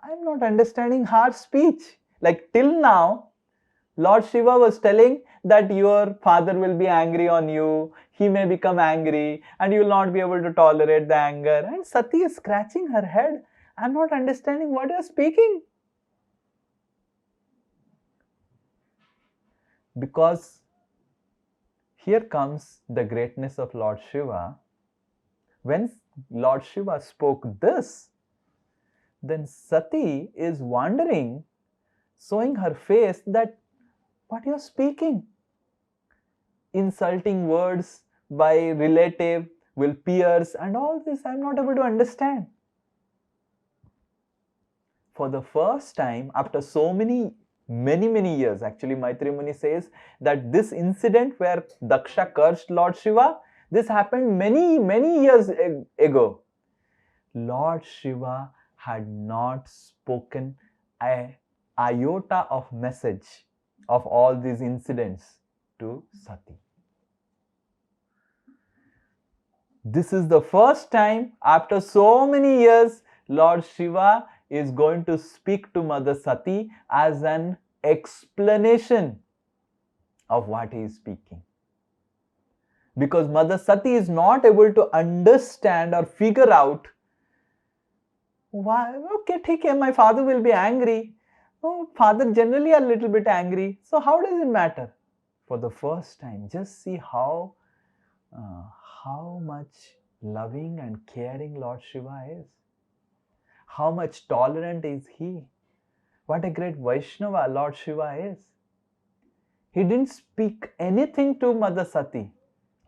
A: I'm not understanding her speech. Like till now, Lord Shiva was telling that your father will be angry on you, he may become angry and you will not be able to tolerate the anger. And Sati is scratching her head. I'm not understanding what you're speaking. Because here comes the greatness of Lord Shiva. When Lord Shiva spoke this, then Sati is wondering, showing her face that what you're speaking. Insulting words by relative will pierce and all this I'm not able to understand. For the first time after so many years, actually Maitri Muni says that this incident where Daksha cursed Lord Shiva, this happened many years ago. Lord Shiva had not spoken a iota of message of all these incidents to Sati. This is the first time after so many years Lord Shiva is going to speak to Mother Sati as an explanation of what he is speaking. Because Mother Sati is not able to understand or figure out why, okay, ठीक है, my father will be angry. Oh, father generally a little bit angry. So how does it matter? For the first time, just see how much loving and caring Lord Shiva is. How much tolerant is he? What a great Vaishnava Lord Shiva is. He didn't speak anything to Mother Sati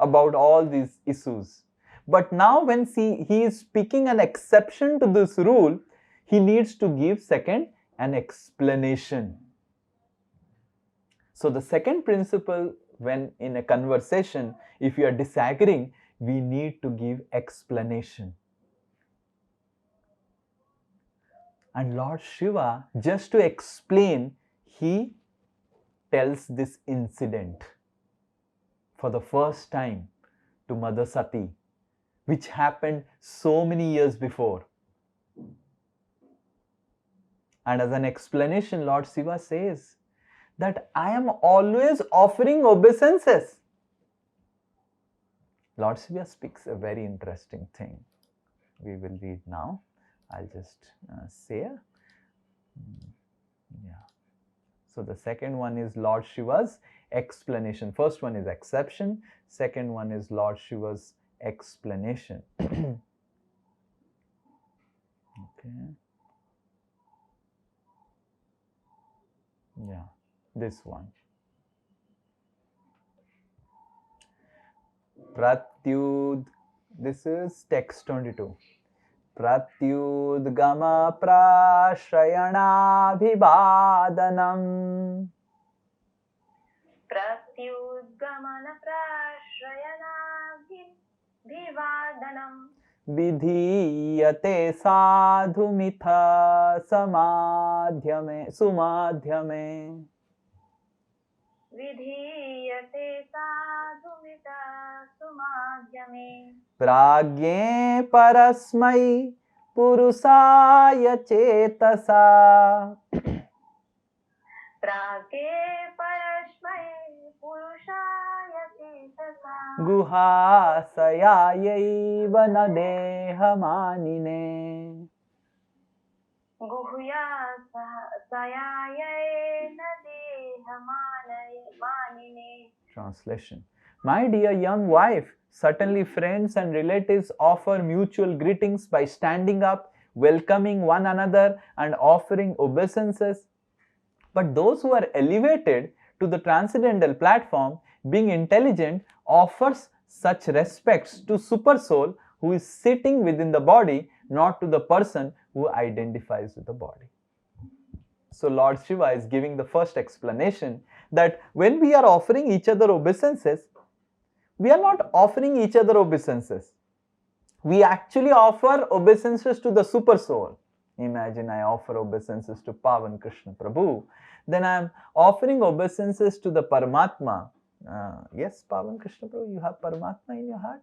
A: about all these issues. But now when he is speaking an exception to this rule, he needs to give second an explanation. So the second principle, when in a conversation, if you are disagreeing, we need to give explanation. And Lord Shiva, just to explain, he tells this incident for the first time to Mother Sati, which happened so many years before. And as an explanation, Lord Shiva says that I am always offering obeisances. Lord Shiva speaks a very interesting thing. We will read now. I'll just say. Yeah. So the second one is Lord Shiva's explanation. First one is exception. Second one is Lord Shiva's explanation. Okay. Yeah, this one. Pratyud, this is text 22. Pratyudgama prashayanabhivadanam.
C: Pratyudgamana prashayanabhivadanam.
A: Vidhiyate sadhumitha sumadhyame.
C: Vidhiyate sadhumita sumadhyame.
A: Pragye parasmai purusaya chetasa.
C: Pragye parasmai purushaya chetasa.
A: Guhasayayaiva nadehamanine.
C: Guhya sayaye nadehamanine.
A: Translation. My dear young wife, certainly friends and relatives offer mutual greetings by standing up, welcoming one another and offering obeisances. But those who are elevated to the transcendental platform, being intelligent, offers such respects to Super Soul who is sitting within the body, not to the person who identifies with the body. So Lord Shiva is giving the first explanation that when we are offering each other obeisances, we are not offering each other obeisances. We actually offer obeisances to the Super Soul. Imagine I offer obeisances to Pavan Krishna Prabhu, then I am offering obeisances to the Paramatma. Yes, Pavan Krishna Prabhu, you have Paramatma in your heart?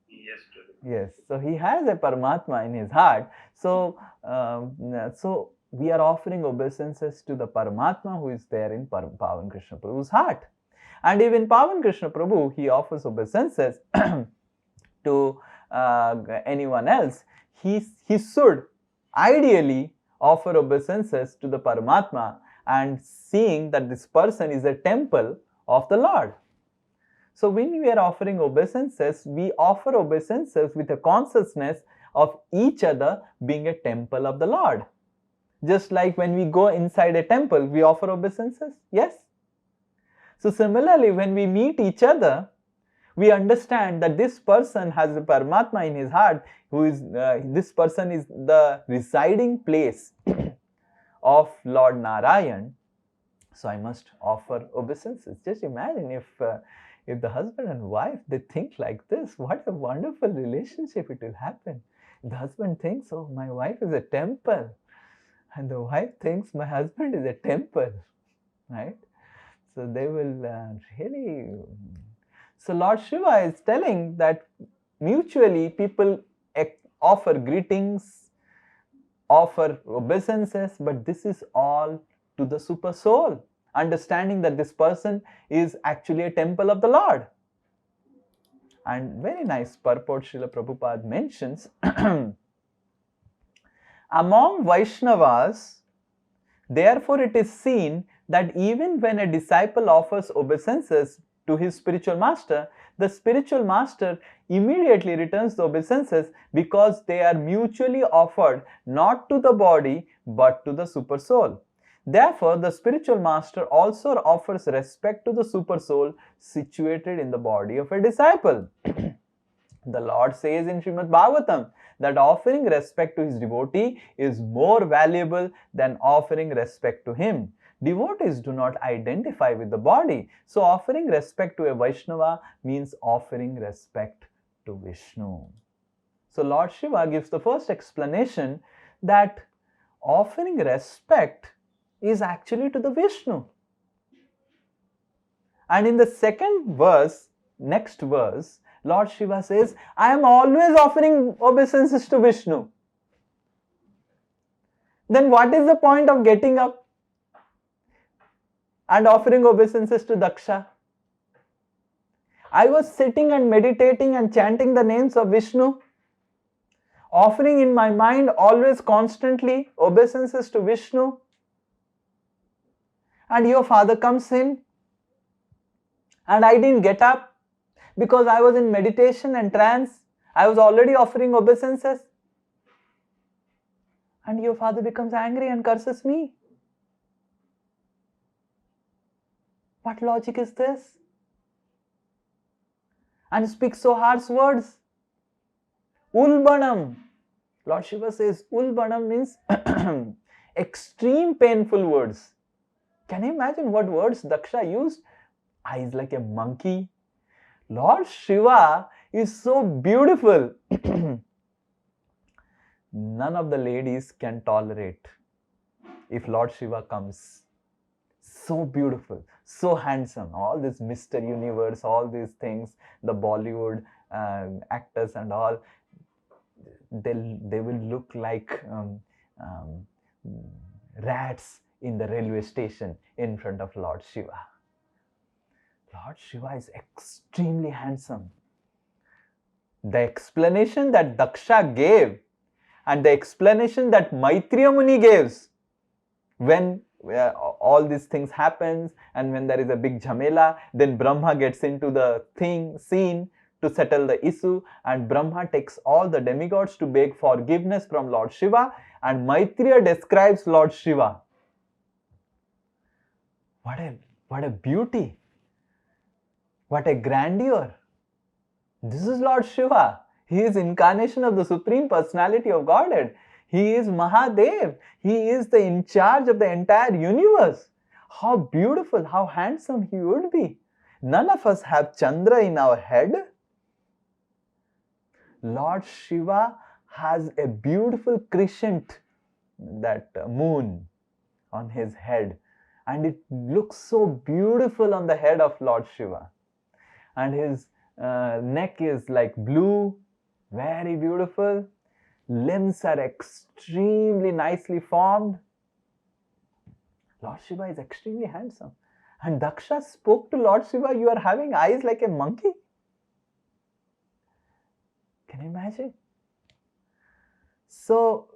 H: Yes, Prabhu.
A: Yes, so he has a Paramatma in his heart. So, so we are offering obeisances to the Paramatma who is there in Pavan Krishna Prabhu's heart. And even Pavan Krishna Prabhu, he offers obeisances to anyone else. He should ideally offer obeisances to the Paramatma and seeing that this person is a temple of the Lord. So when we are offering obeisances, we offer obeisances with a consciousness of each other being a temple of the Lord. Just like when we go inside a temple, we offer obeisances. Yes. So similarly, when we meet each other, we understand that this person has a Paramatma in his heart, who is this person is the residing place of Lord Narayan. So I must offer obeisances. Just imagine if the husband and wife, they think like this, what a wonderful relationship it will happen. The husband thinks, oh, my wife is a temple, and the wife thinks my husband is a temple, right? So they will really. So Lord Shiva is telling that mutually people offer greetings, offer obeisances, but this is all to the super soul, understanding that this person is actually a temple of the Lord. And very nice purport Srila Prabhupada mentions, among Vaishnavas, therefore it is seen that even when a disciple offers obeisances to his spiritual master, the spiritual master immediately returns the obeisances because they are mutually offered not to the body but to the super soul. Therefore, the spiritual master also offers respect to the super soul situated in the body of a disciple. The Lord says in Srimad Bhagavatam that offering respect to his devotee is more valuable than offering respect to him. Devotees do not identify with the body. So offering respect to a Vaishnava means offering respect to Vishnu. So Lord Shiva gives the first explanation that offering respect is actually to the Vishnu. And in the second verse, next verse, Lord Shiva says, I am always offering obeisances to Vishnu. Then what is the point of getting up and offering obeisances to Daksha? I was sitting and meditating and chanting the names of Vishnu, offering in my mind always constantly obeisances to Vishnu. And your father comes in and I didn't get up because I was in meditation and trance. I was already offering obeisances. And your father becomes angry and curses me. What logic is this? And speaks so harsh words. Ulbanam. Lord Shiva says Ulbanam means extreme painful words. Can you imagine what words Daksha used? Eyes like a monkey. Lord Shiva is so beautiful. None of the ladies can tolerate if Lord Shiva comes. So beautiful, so handsome. All this Mr. Universe, all these things, the Bollywood actors and all, they will look like rats in the railway station in front of Lord Shiva. Lord Shiva is extremely handsome. The explanation that Daksha gave and the explanation that Maitreya Muni gives when all these things happens and when there is a big jhamela, then Brahma gets into the scene to settle the issue, and Brahma takes all the demigods to beg forgiveness from Lord Shiva, and Maitreya describes Lord Shiva. What a beauty! What a grandeur! This is Lord Shiva. He is incarnation of the Supreme Personality of Godhead. He is Mahadev. He is the in charge of the entire universe. How beautiful, how handsome he would be. None of us have Chandra in our head. Lord Shiva has a beautiful crescent, that moon on his head, and it looks so beautiful on the head of Lord Shiva. And his neck is like blue, very beautiful. Limbs are extremely nicely formed. Lord Shiva is extremely handsome. And Daksha spoke to Lord Shiva, you are having eyes like a monkey. Can you imagine? So,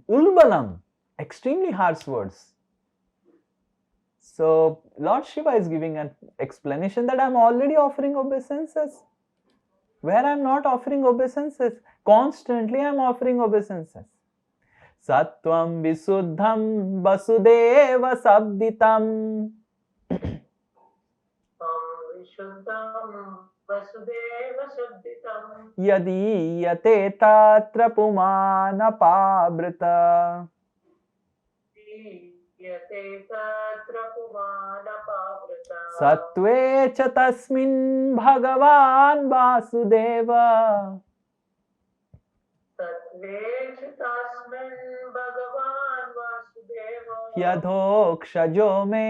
A: Ulbalam, extremely harsh words. So, Lord Shiva is giving an explanation that I am already offering obeisances. Where I am not offering obeisances, constantly I am offering obeisances. Sattvam visuddham vasudeva sabditam yadiyate tatra pumana pabrita. Sattve cha tasmin bhagavan vasudeva yadhokshajo me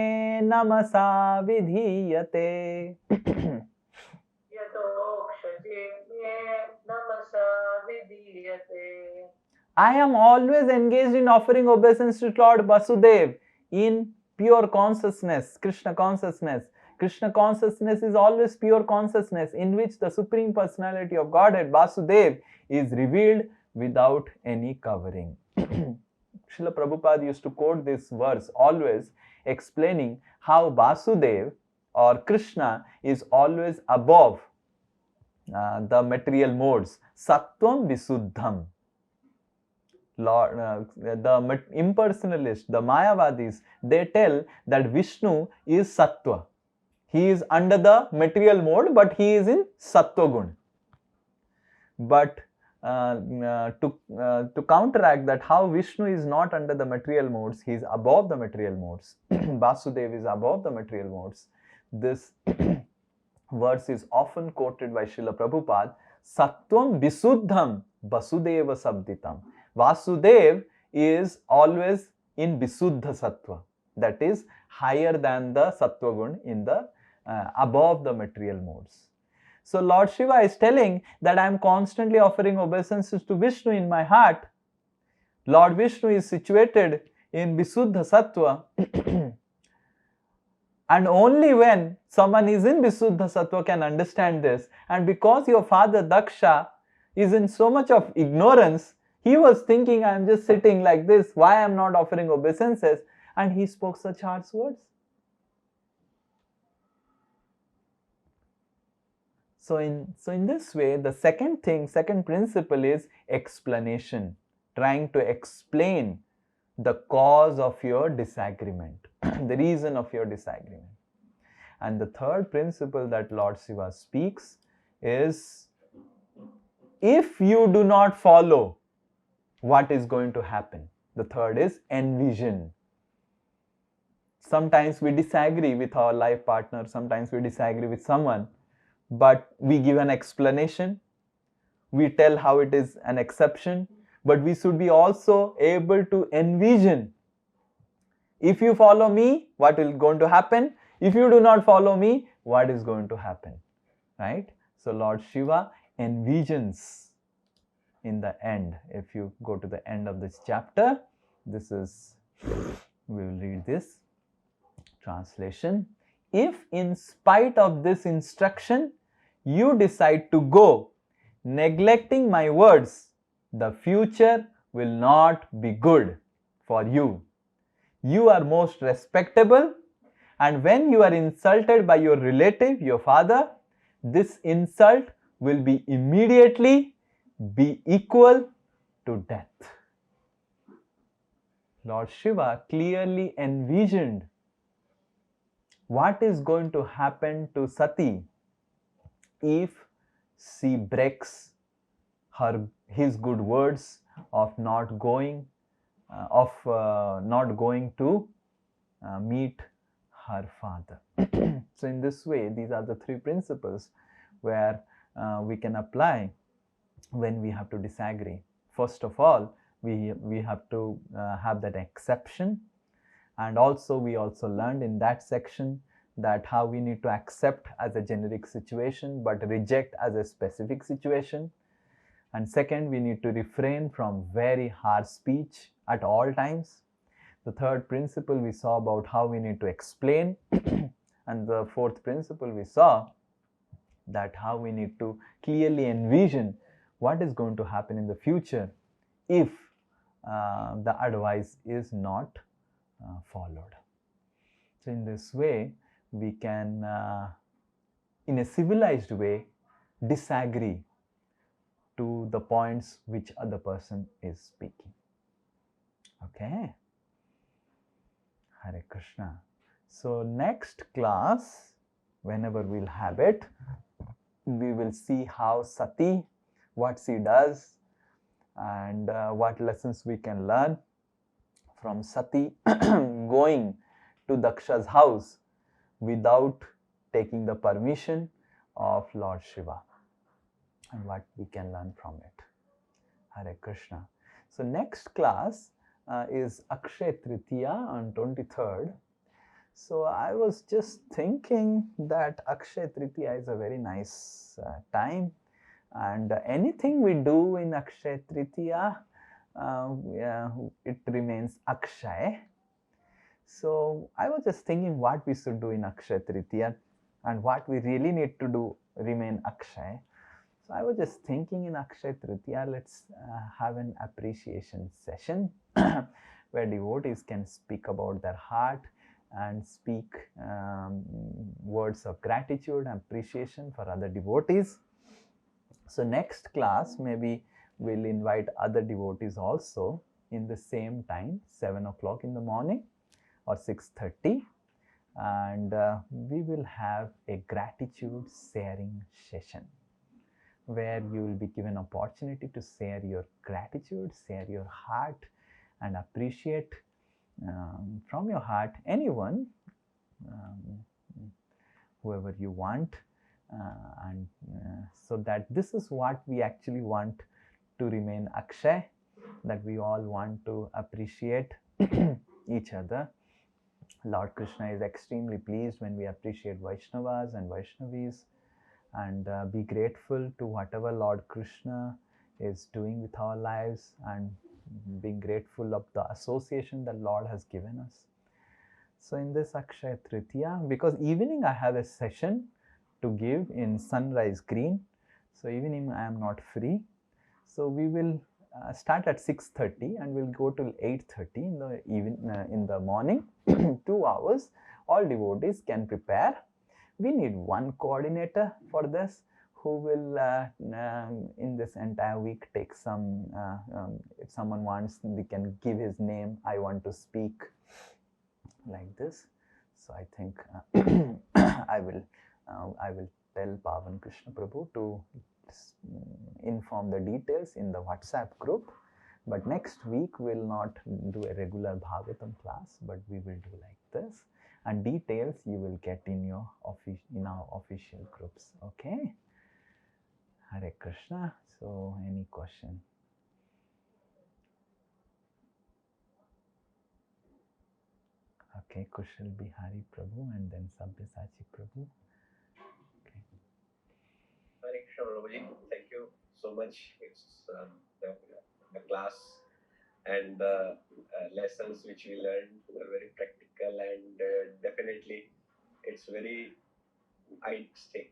A: namasa vidhiyate. I am always engaged in offering obeisance to Lord Vasudev in pure consciousness, Krishna consciousness. Krishna consciousness is always pure consciousness in which the Supreme Personality of Godhead, Vasudev, is revealed without any covering. Srila Prabhupada used to quote this verse always, explaining how Vasudev or Krishna is always above the material modes. Sattvam Visuddham. The impersonalists, the Mayavadis, they tell that Vishnu is Sattva. He is under the material mode, but he is in Sattva Gun. But to counteract that, how Vishnu is not under the material modes, he is above the material modes. Vasudev is above the material modes. This verse is often quoted by Srila Prabhupada. Sattvam Visuddham Vasudeva Sabditam. Vasudev is always in Visuddha Sattva, that is higher than the Sattva Gun, in the above the material modes. So Lord Shiva is telling that I am constantly offering obeisances to Vishnu in my heart. Lord Vishnu is situated in Visuddha Sattva. And only when someone is in Visuddha Sattva can understand this. And because your father Daksha is in so much of ignorance, he was thinking, I am just sitting like this, why I am not offering obeisances? And he spoke such harsh words. So in this way, the second principle is explanation, trying to explain the cause of your disagreement, the reason of your disagreement. And the third principle that Lord Shiva speaks is, if you do not follow, what is going to happen? The third is envision. Sometimes we disagree with our life partner, sometimes we disagree with someone, but we give an explanation, we tell how it is an exception, but we should be also able to envision. If you follow me, what is going to happen? If you do not follow me, what is going to happen? Right? So Lord Shiva envisions in the end. If you go to the end of this chapter, this is, we will read this translation. If in spite of this instruction, you decide to go, neglecting my words, the future will not be good for you. You are most respectable, and when you are insulted by your relative, your father, this insult will be immediately be equal to death. Lord Shiva clearly envisioned what is going to happen to Sati if she breaks his good words of not going to meet her father. So in this way, these are the three principles where we can apply when we have to disagree. First of all, we have to have that exception, and also we also learned in that section that how we need to accept as a generic situation but reject as a specific situation. And second, we need to refrain from very harsh speech at all times. The third principle we saw about how we need to explain. And the fourth principle we saw that how we need to clearly envision what is going to happen in the future if the advice is not followed. So in this way, we can, in a civilized way, disagree to the points which other person is speaking. Okay. Hare Krishna. So next class, whenever we'll have it, we will see how Sati, what she does, and what lessons we can learn from Sati going to Daksha's house without taking the permission of Lord Shiva, and what we can learn from it. Hare Krishna. So next class is Akshay Tritiya on 23rd. So I was just thinking that Akshay Tritiya is a very nice time, and anything we do in Akshay Tritiya, it remains Akshay. So I was just thinking what we should do in Akshay Tritiya and what we really need to do remain Akshay. So I was just thinking in Akshay Tritiya, let's have an appreciation session where devotees can speak about their heart and speak words of gratitude and appreciation for other devotees. So next class, maybe we'll invite other devotees also in the same time, 7 o'clock in the morning or 6:30, and we will have a gratitude sharing session where you will be given opportunity to share your gratitude, share your heart, and appreciate from your heart anyone, whoever you want, and so that this is what we actually want to remain Akshay, that we all want to appreciate each other. Lord Krishna is extremely pleased when we appreciate Vaishnavas and Vaishnavis, and be grateful to whatever Lord Krishna is doing with our lives, and being grateful of the association that Lord has given us. So in this Akshay Tritiya, because evening I have a session to give in Sunrise Green, so evening I am not free. So we will start at 6:30 and we'll go till 8:30 in the in the morning. 2 hours. All devotees can prepare. We need one coordinator for this, who will in this entire week take some, if someone wants, we can give his name, I want to speak, like this. So I think I will tell Pavan Krishna Prabhu to inform the details in the WhatsApp group. But next week we'll not do a regular Bhagavatam class, but we will do like this, and details you will get in our official groups. Okay. Hare Krishna. So any question? Okay, Kushal Bihari Prabhu and then Sabyasachi Prabhu. Okay.
F: Hare Krishna Prabhuji, thank you so much. It's the class and the lessons which we learned were very practical, and definitely it's very idealistic.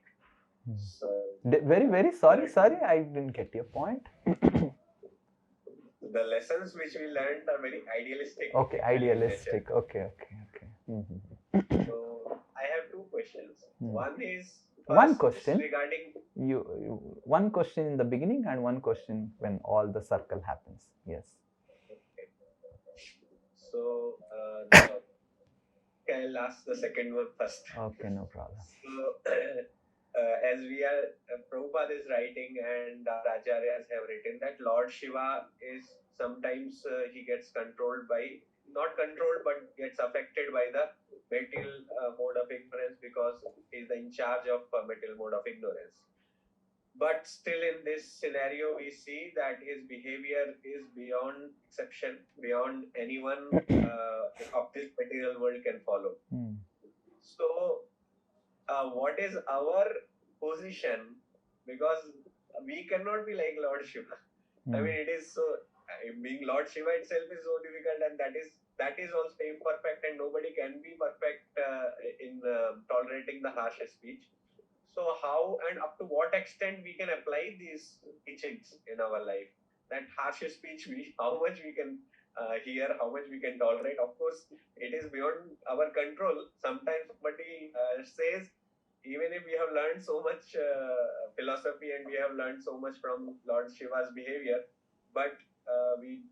F: So
A: very sorry, I didn't get your point.
F: The lessons which we learned are very idealistic.
A: Okay, idealistic. Okay.
F: So I have two questions. One is
A: one question
F: regarding
A: one question in the beginning and one question when all the circle happens. Yes.
F: Okay. So I'll ask the second one first.
A: Okay, no problem.
F: So as we are, Prabhupada is writing and our acharyas have written that Lord Shiva is sometimes he gets controlled by, not controlled, but gets affected by the material mode of ignorance, because he is in charge of material mode of ignorance. But still in this scenario, we see that his behavior is beyond exception, beyond anyone of this material world can follow. So what is our position? Because we cannot be like Lord Shiva. I mean, it is so, being Lord Shiva itself is so difficult, and that is also imperfect, and nobody can be perfect in tolerating the harsh speech. So how and up to what extent we can apply these teachings in our life? That harsh speech, how much we can hear, how much we can tolerate. Of course, it is beyond our control. Sometimes somebody says, even if we have learned so much philosophy and we have learned so much from Lord Shiva's behavior, but we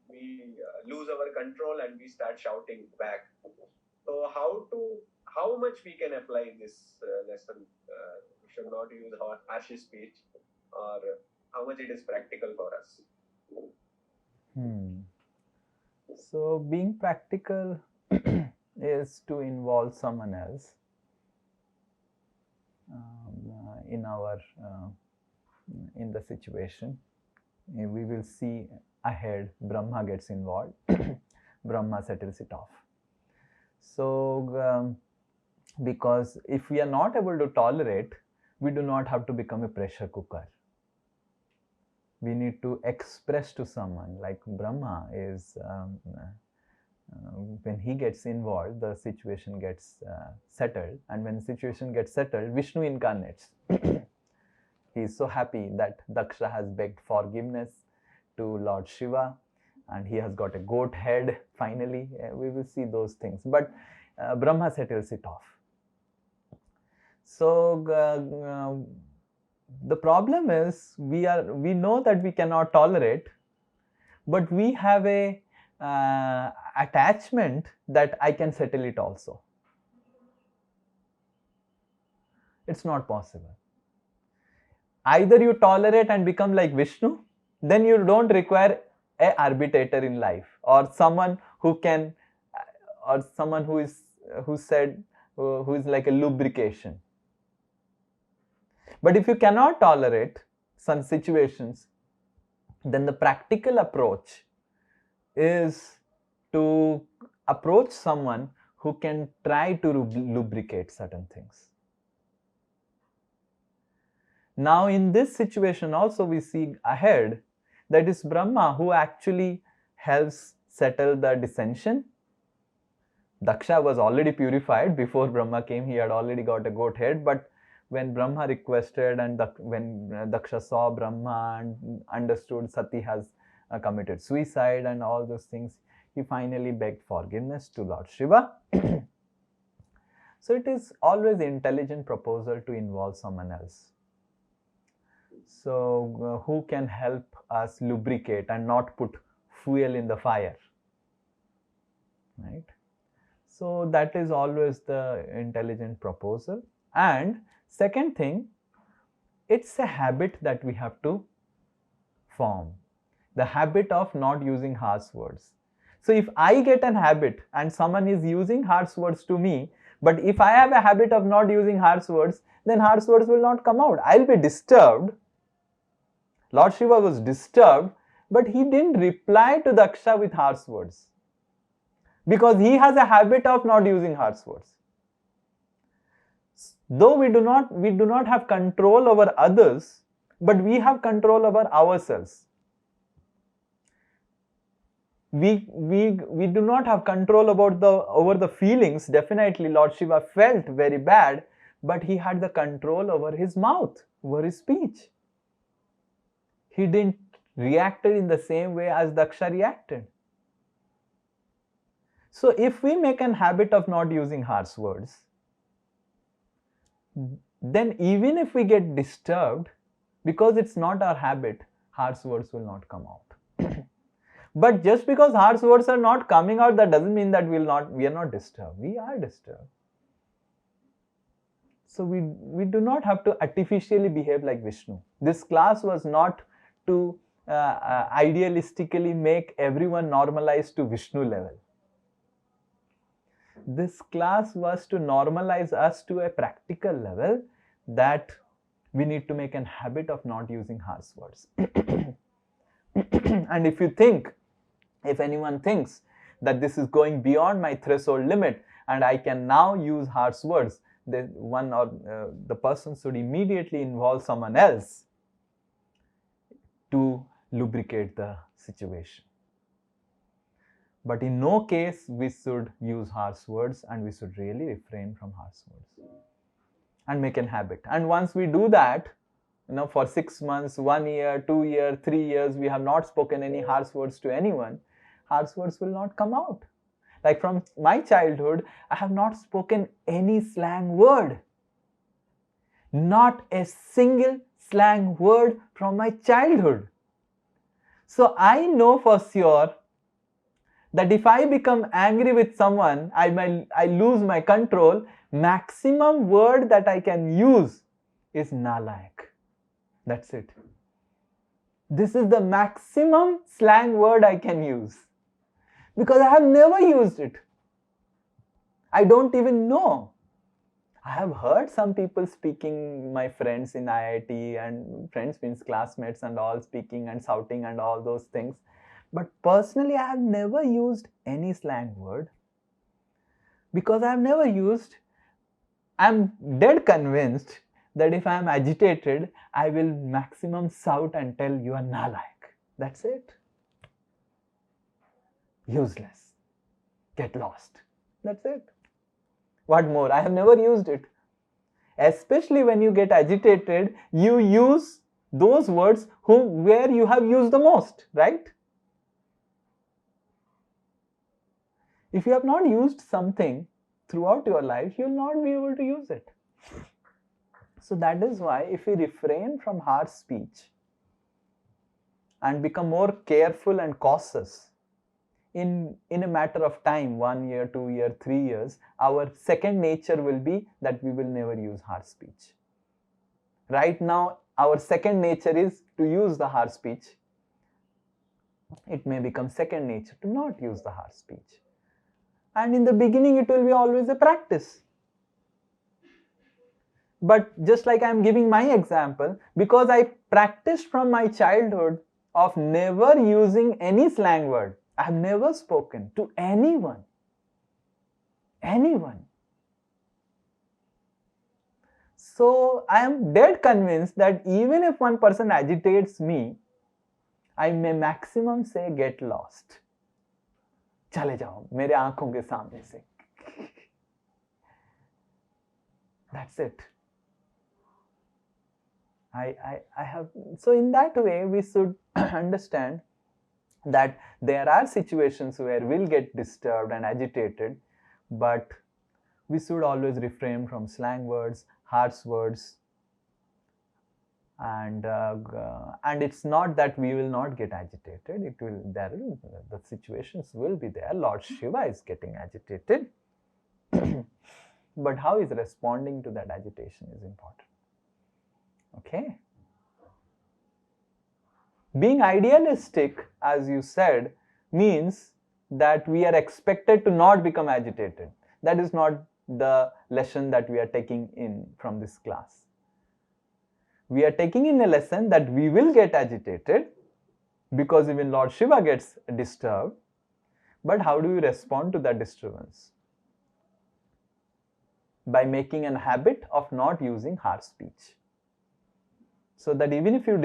F: lose our control and we start shouting back. So how much we can apply this lesson? We should not use harsh speech, or how much it is practical for us.
A: So being practical is to involve someone else in the situation. We will see ahead. Brahma gets involved. Brahma settles it off. So because if we are not able to tolerate, we do not have to become a pressure cooker. We need to express to someone, like Brahma is, when he gets involved, the situation gets settled, and when the situation gets settled, Vishnu incarnates. He is so happy that Daksha has begged forgiveness to Lord Shiva, and he has got a goat head finally. We will see those things, but Brahma settles it off. So the problem is we know that we cannot tolerate, but we have a attachment that I can settle it also. It's not possible. Either you tolerate and become like Vishnu, then you don't require an arbitrator in life, or someone who can, or someone who is like a lubrication. But if you cannot tolerate some situations, then the practical approach is to approach someone who can try to lubricate certain things. Now in this situation also we see ahead that is Brahma who actually helps settle the dissension. Daksha was already purified before Brahma came. He had already got a goat head, but when Brahma requested and when Daksha saw Brahma and understood Sati has committed suicide and all those things, he finally begged forgiveness to Lord Shiva. So it is always an intelligent proposal to involve someone else. So who can help us lubricate and not put fuel in the fire, right? So that is always the intelligent proposal. And second thing, it's a habit that we have to form, the habit of not using harsh words. So if I get an habit and someone is using harsh words to me, but if I have a habit of not using harsh words, then harsh words will not come out. I'll be disturbed. Lord Shiva was disturbed, but he didn't reply to Daksha with harsh words because he has a habit of not using harsh words. Though we do not have control over others, but we have control over ourselves. We do not have control over the feelings. Definitely Lord Shiva felt very bad, but he had the control over his mouth, over his speech. He didn't react in the same way as Daksha reacted. So if we make an habit of not using harsh words, then even if we get disturbed, because it's not our habit, harsh words will not come out. But just because harsh words are not coming out, that doesn't mean that we are not disturbed. We are disturbed. So we do not have to artificially behave like Vishnu. This class was not to idealistically make everyone normalized to Vishnu level. This class was to normalize us to a practical level, that we need to make an habit of not using harsh words. And if anyone thinks that this is going beyond my threshold limit and I can now use harsh words, then the person should immediately involve someone else to lubricate the situation. But in no case we should use harsh words, and we should really refrain from harsh words and make a habit. And once we do that, for 6 months, 1 year, 2 years, 3 years, we have not spoken any harsh words to anyone, harsh words will not come out. Like from my childhood, I have not spoken any slang word. Not a single slang word from my childhood. So I know for sure that if I become angry with someone, I lose my control. Maximum word that I can use is nalayak. That's it. This is the maximum slang word I can use, because I have never used it. I don't even know. I have heard some people speaking, my friends in IIT, and friends means classmates and all, speaking and shouting and all those things. But personally, I have never used any slang word, because I have never used. I am dead convinced that if I am agitated, I will maximum shout and tell you are nalayak. That's it. Useless. Get lost. That's it. What more? I have never used it. Especially when you get agitated, you use those words where you have used the most, right? If you have not used something throughout your life, you will not be able to use it. So that is why if we refrain from harsh speech and become more careful and cautious, in a matter of time, 1 year, 2 years, 3 years, our second nature will be that we will never use harsh speech. Right now, our second nature is to use the harsh speech. It may become second nature to not use the harsh speech. And in the beginning, it will be always a practice. But just like I am giving my example, because I practiced from my childhood of never using any slang word, I have never spoken to anyone. So I am dead convinced that even if one person agitates me, I may maximum say get lost. चले जाओ मेरे आंखों के सामने से. That's it. I have, so in that way we should understand that there are situations where we'll get disturbed and agitated, but we should always refrain from slang words, harsh words, and it's not that we will not get agitated. The situations will be there. Lord Shiva is getting agitated, but how is responding to that agitation is important. Okay. Being idealistic, as you said, means that we are expected to not become agitated. That is not the lesson that we are taking in from this class. We are taking in a lesson that we will get agitated because even Lord Shiva gets disturbed. But how do we respond to that disturbance? By making a habit of not using harsh speech. So that even if you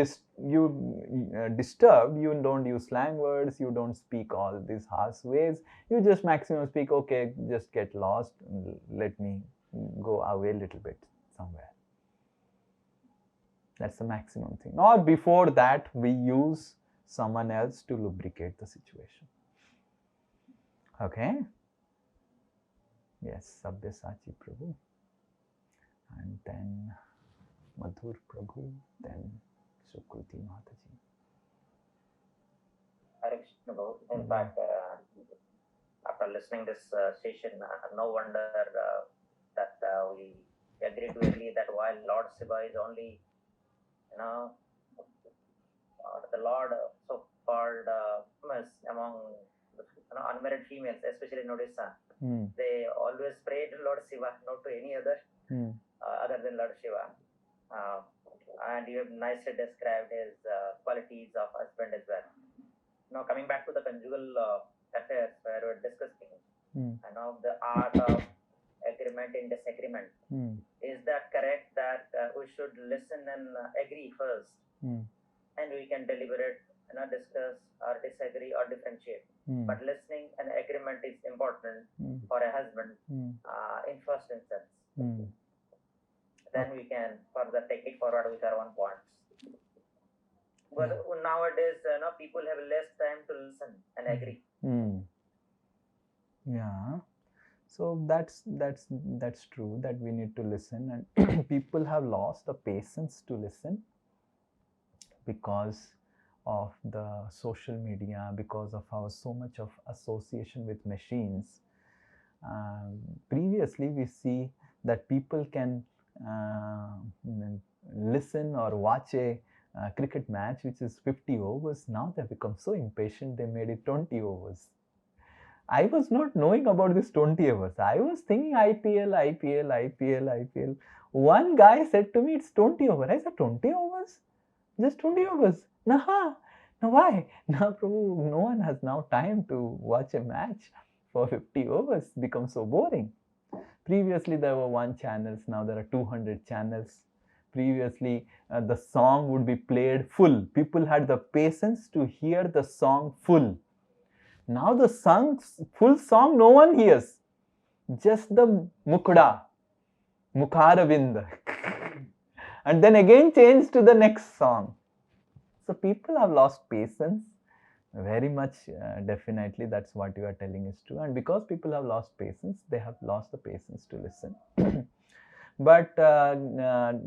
A: disturb, you don't use slang words, you don't speak all these harsh ways, you just maximum speak, okay, just get lost, let me go away a little bit somewhere. That's the maximum thing. Or before that, we use someone else to lubricate the situation. Okay? Yes, Sabyasachi Prabhu. And then Madhur Prabhu, then Sukruti Mataji.
I: Hare Krishna Prabhu. In fact, after listening this session, no wonder that we agree to agree that while Lord Shiva is only, the Lord so-called famous among unmarried females, especially in Odisha, they always pray to Lord Shiva, not to any other other than Lord Shiva. And you have nicely described his qualities of husband as well. Now coming back to the conjugal affairs where we're discussing, the art of agreement and disagreement. Is that correct that we should listen and agree first and we can deliberate, discuss or disagree or differentiate. But listening and agreement is important for a husband in first instance. Then we can further take it forward with our own points. But nowadays, people have less time to listen and agree.
A: Yeah. So that's true, that we need to listen, and people have lost the patience to listen because of the social media, because of our so much of association with machines. Previously, we see that people can listen or watch a cricket match which is 50 overs. Now they have become so impatient, they made it 20 overs. I was not knowing about this 20 overs. I was thinking IPL. One guy said to me, it's 20 overs. I said, 20 overs? Just 20 overs? Nah. Now why? Now, Prabhu, no one has now time to watch a match for 50 overs. It becomes so boring. Previously, there were 1 channels. Now there are 200 channels. Previously, the song would be played full. People had the patience to hear the song full. Now the full song no one hears, just the Mukhada, Mukharavind, and then again change to the next song. So people have lost patience very much. Definitely, that's what you are telling is true. And because people have lost patience, they have lost the patience to listen. But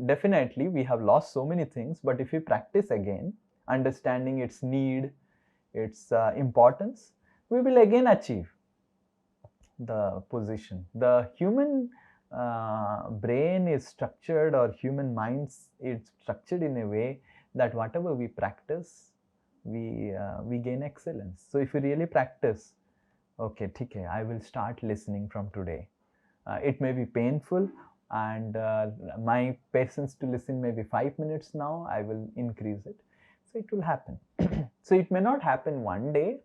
A: definitely, we have lost so many things. But if we practice again, understanding its need, its importance, we will again achieve the position. The human brain is structured, or human minds is structured in a way that whatever we practice, we gain excellence. So if you really practice, okay, okay, I will start listening from today. It may be painful, and my patience to listen may be 5 minutes now. I will increase it. So it will happen. So it may not happen one day,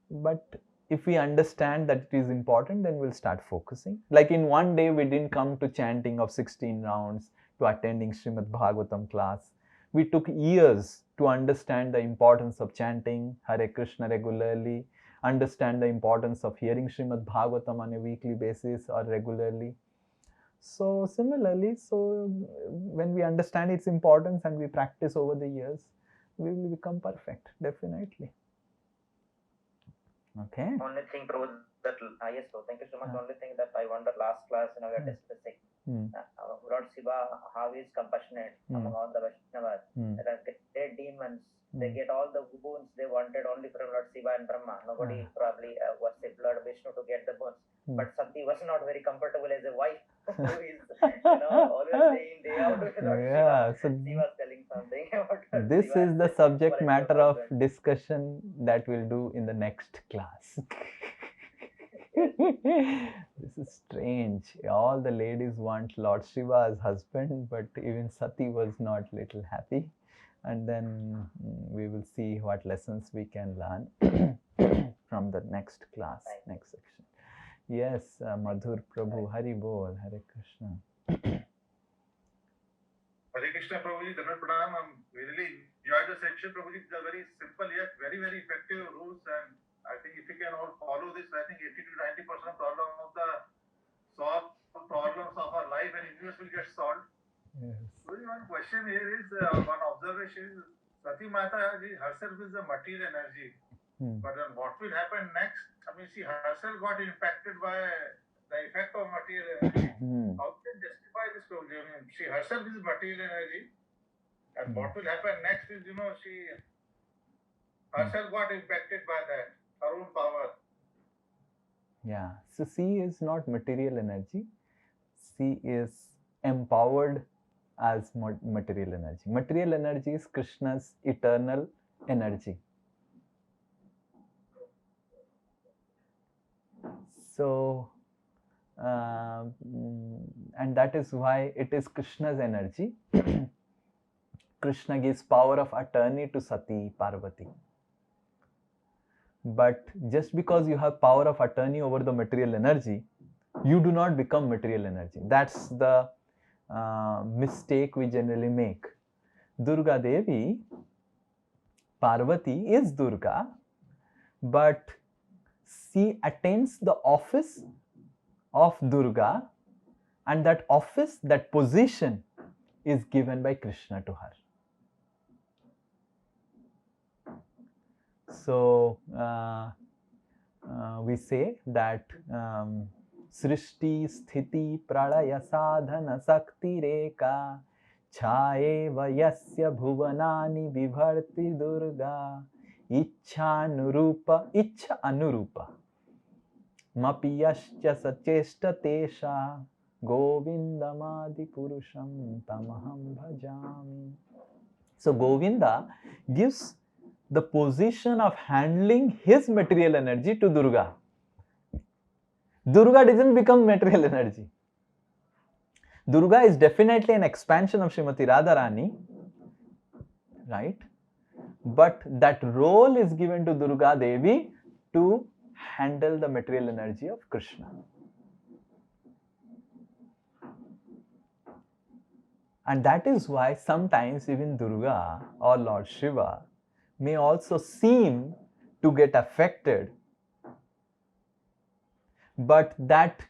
A: but if we understand that it is important, then we'll start focusing. Like in one day, we didn't come to chanting of 16 rounds, to attending Srimad Bhagavatam class. We took years to understand the importance of chanting Hare Krishna regularly, understand the importance of hearing Srimad Bhagavatam on a weekly basis or regularly. So similarly, when we understand its importance and we practice over the years, we will become perfect, definitely. Okay.
I: Only thing, Prabhu, that yes, so thank you so much. Only thing that I wonder, last class, we are discussing Lord Shiva, how he is compassionate among all the Vaishnavas. There are great demons. They get all the boons they wanted only from Lord Shiva and Brahma. Nobody probably worshipped Lord Vishnu to get the boons. But Sati was not very comfortable as a wife who is, always day in, day out with Lord Shiva. So she was telling something about
A: this
I: Shiva,
A: is the subject matter of discussion that we'll do in the next class. This is strange. All the ladies want Lord Shiva as husband, but even Sati was not little happy. And then we will see what lessons we can learn from the next class, next section. Yes, Madhur Prabhu, Hari Bol, Hare Krishna.
J: Hare Krishna, Prabhuji, Dhanad Pranam. I really enjoyed the section, Prabhuji. These are very simple yet very, very effective rules, and I think if we can all follow this, I think 80 to 90% of the problems of our life and universe will get solved. Yes. So one question here is, one observation is, Sati Mata herself is a material energy. But then what will happen next? I mean, she herself got impacted by the effect of material energy. How can justify this problem? I mean, she herself is material energy. And what will happen next is, she herself got impacted by that, her own power.
A: Yeah. So she is not material energy. She is empowered as material energy. Material energy is Krishna's eternal energy. So, and that is why it is Krishna's energy. Krishna gives power of attorney to Sati Parvati. But just because you have power of attorney over the material energy, you do not become material energy. That's the mistake we generally make. Durga Devi Parvati is Durga, but she attains the office of Durga, and that office, that position is given by Krishna to her. So we say that Srishti Sthiti Pralaya Sadhana Sakti Reka Chayeva Yasya Bhuvanani Vibharti Durga Ichha Anurupa Mapiyascha Sacheshta Tesha Govindamadi Purusham Tamaham Bhajami. So Govinda gives the position of handling his material energy to Durga. Durga doesn't become material energy. Durga is definitely an expansion of Srimati Radharani, right? But that role is given to Durga Devi to handle the material energy of Krishna. And that is why sometimes even Durga or Lord Shiva may also seem to get affected. But that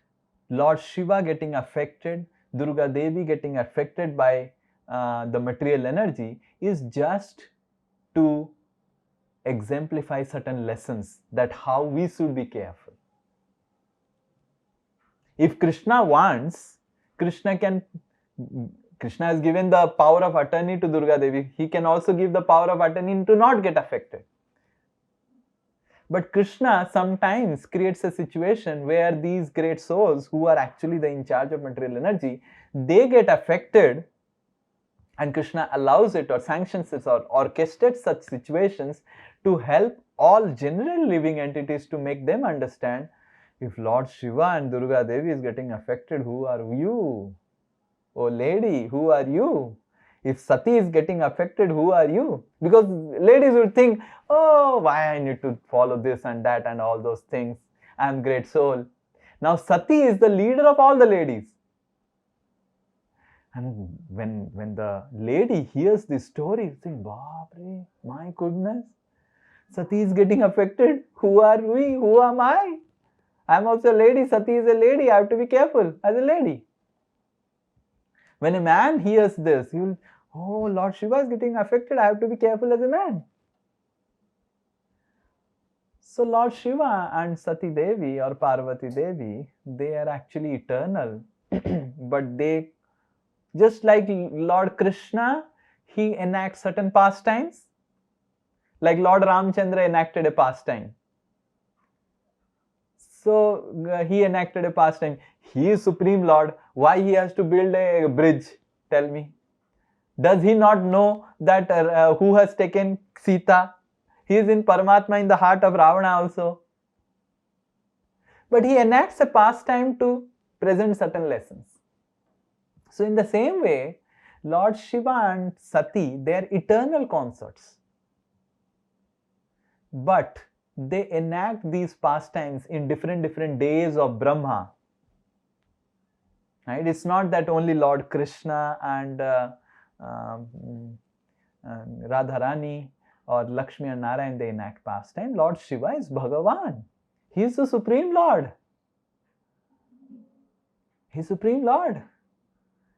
A: Lord Shiva getting affected, Durga Devi getting affected by the material energy is just to exemplify certain lessons that how we should be careful. If Krishna wants, Krishna has given the power of attorney to Durga Devi. He can also give the power of attorney to not get affected. But Krishna sometimes creates a situation where these great souls who are actually in charge of material energy, they get affected, and Krishna allows it or sanctions it or orchestrates such situations to help all general living entities to make them understand, if Lord Shiva and Durga Devi is getting affected, who are you? Oh lady, who are you? If Sati is getting affected, who are you? Because ladies would think, oh, why I need to follow this and that and all those things. I am great soul. Now Sati is the leader of all the ladies. And when the lady hears this story, you think, Baapre, my goodness, Sati is getting affected. Who are we? Who am I? I am also a lady. Sati is a lady. I have to be careful as a lady. When a man hears this, he will, oh, Lord Shiva is getting affected. I have to be careful as a man. So Lord Shiva and Sati Devi or Parvati Devi, they are actually eternal. But they, just like Lord Krishna, he enacts certain pastimes. Like Lord Ramchandra enacted a pastime. So he enacted a pastime. He is Supreme Lord. Why he has to build a bridge? Tell me. Does he not know that who has taken Sita? He is in Paramatma in the heart of Ravana also. But he enacts a pastime to present certain lessons. So in the same way, Lord Shiva and Sati, they are eternal consorts. But they enact these pastimes in different days of Brahma. Right? It's not that only Lord Krishna and Radharani or Lakshmi and Narayan they enact pastime. Lord Shiva is Bhagavan. He is the Supreme Lord. He is Supreme Lord.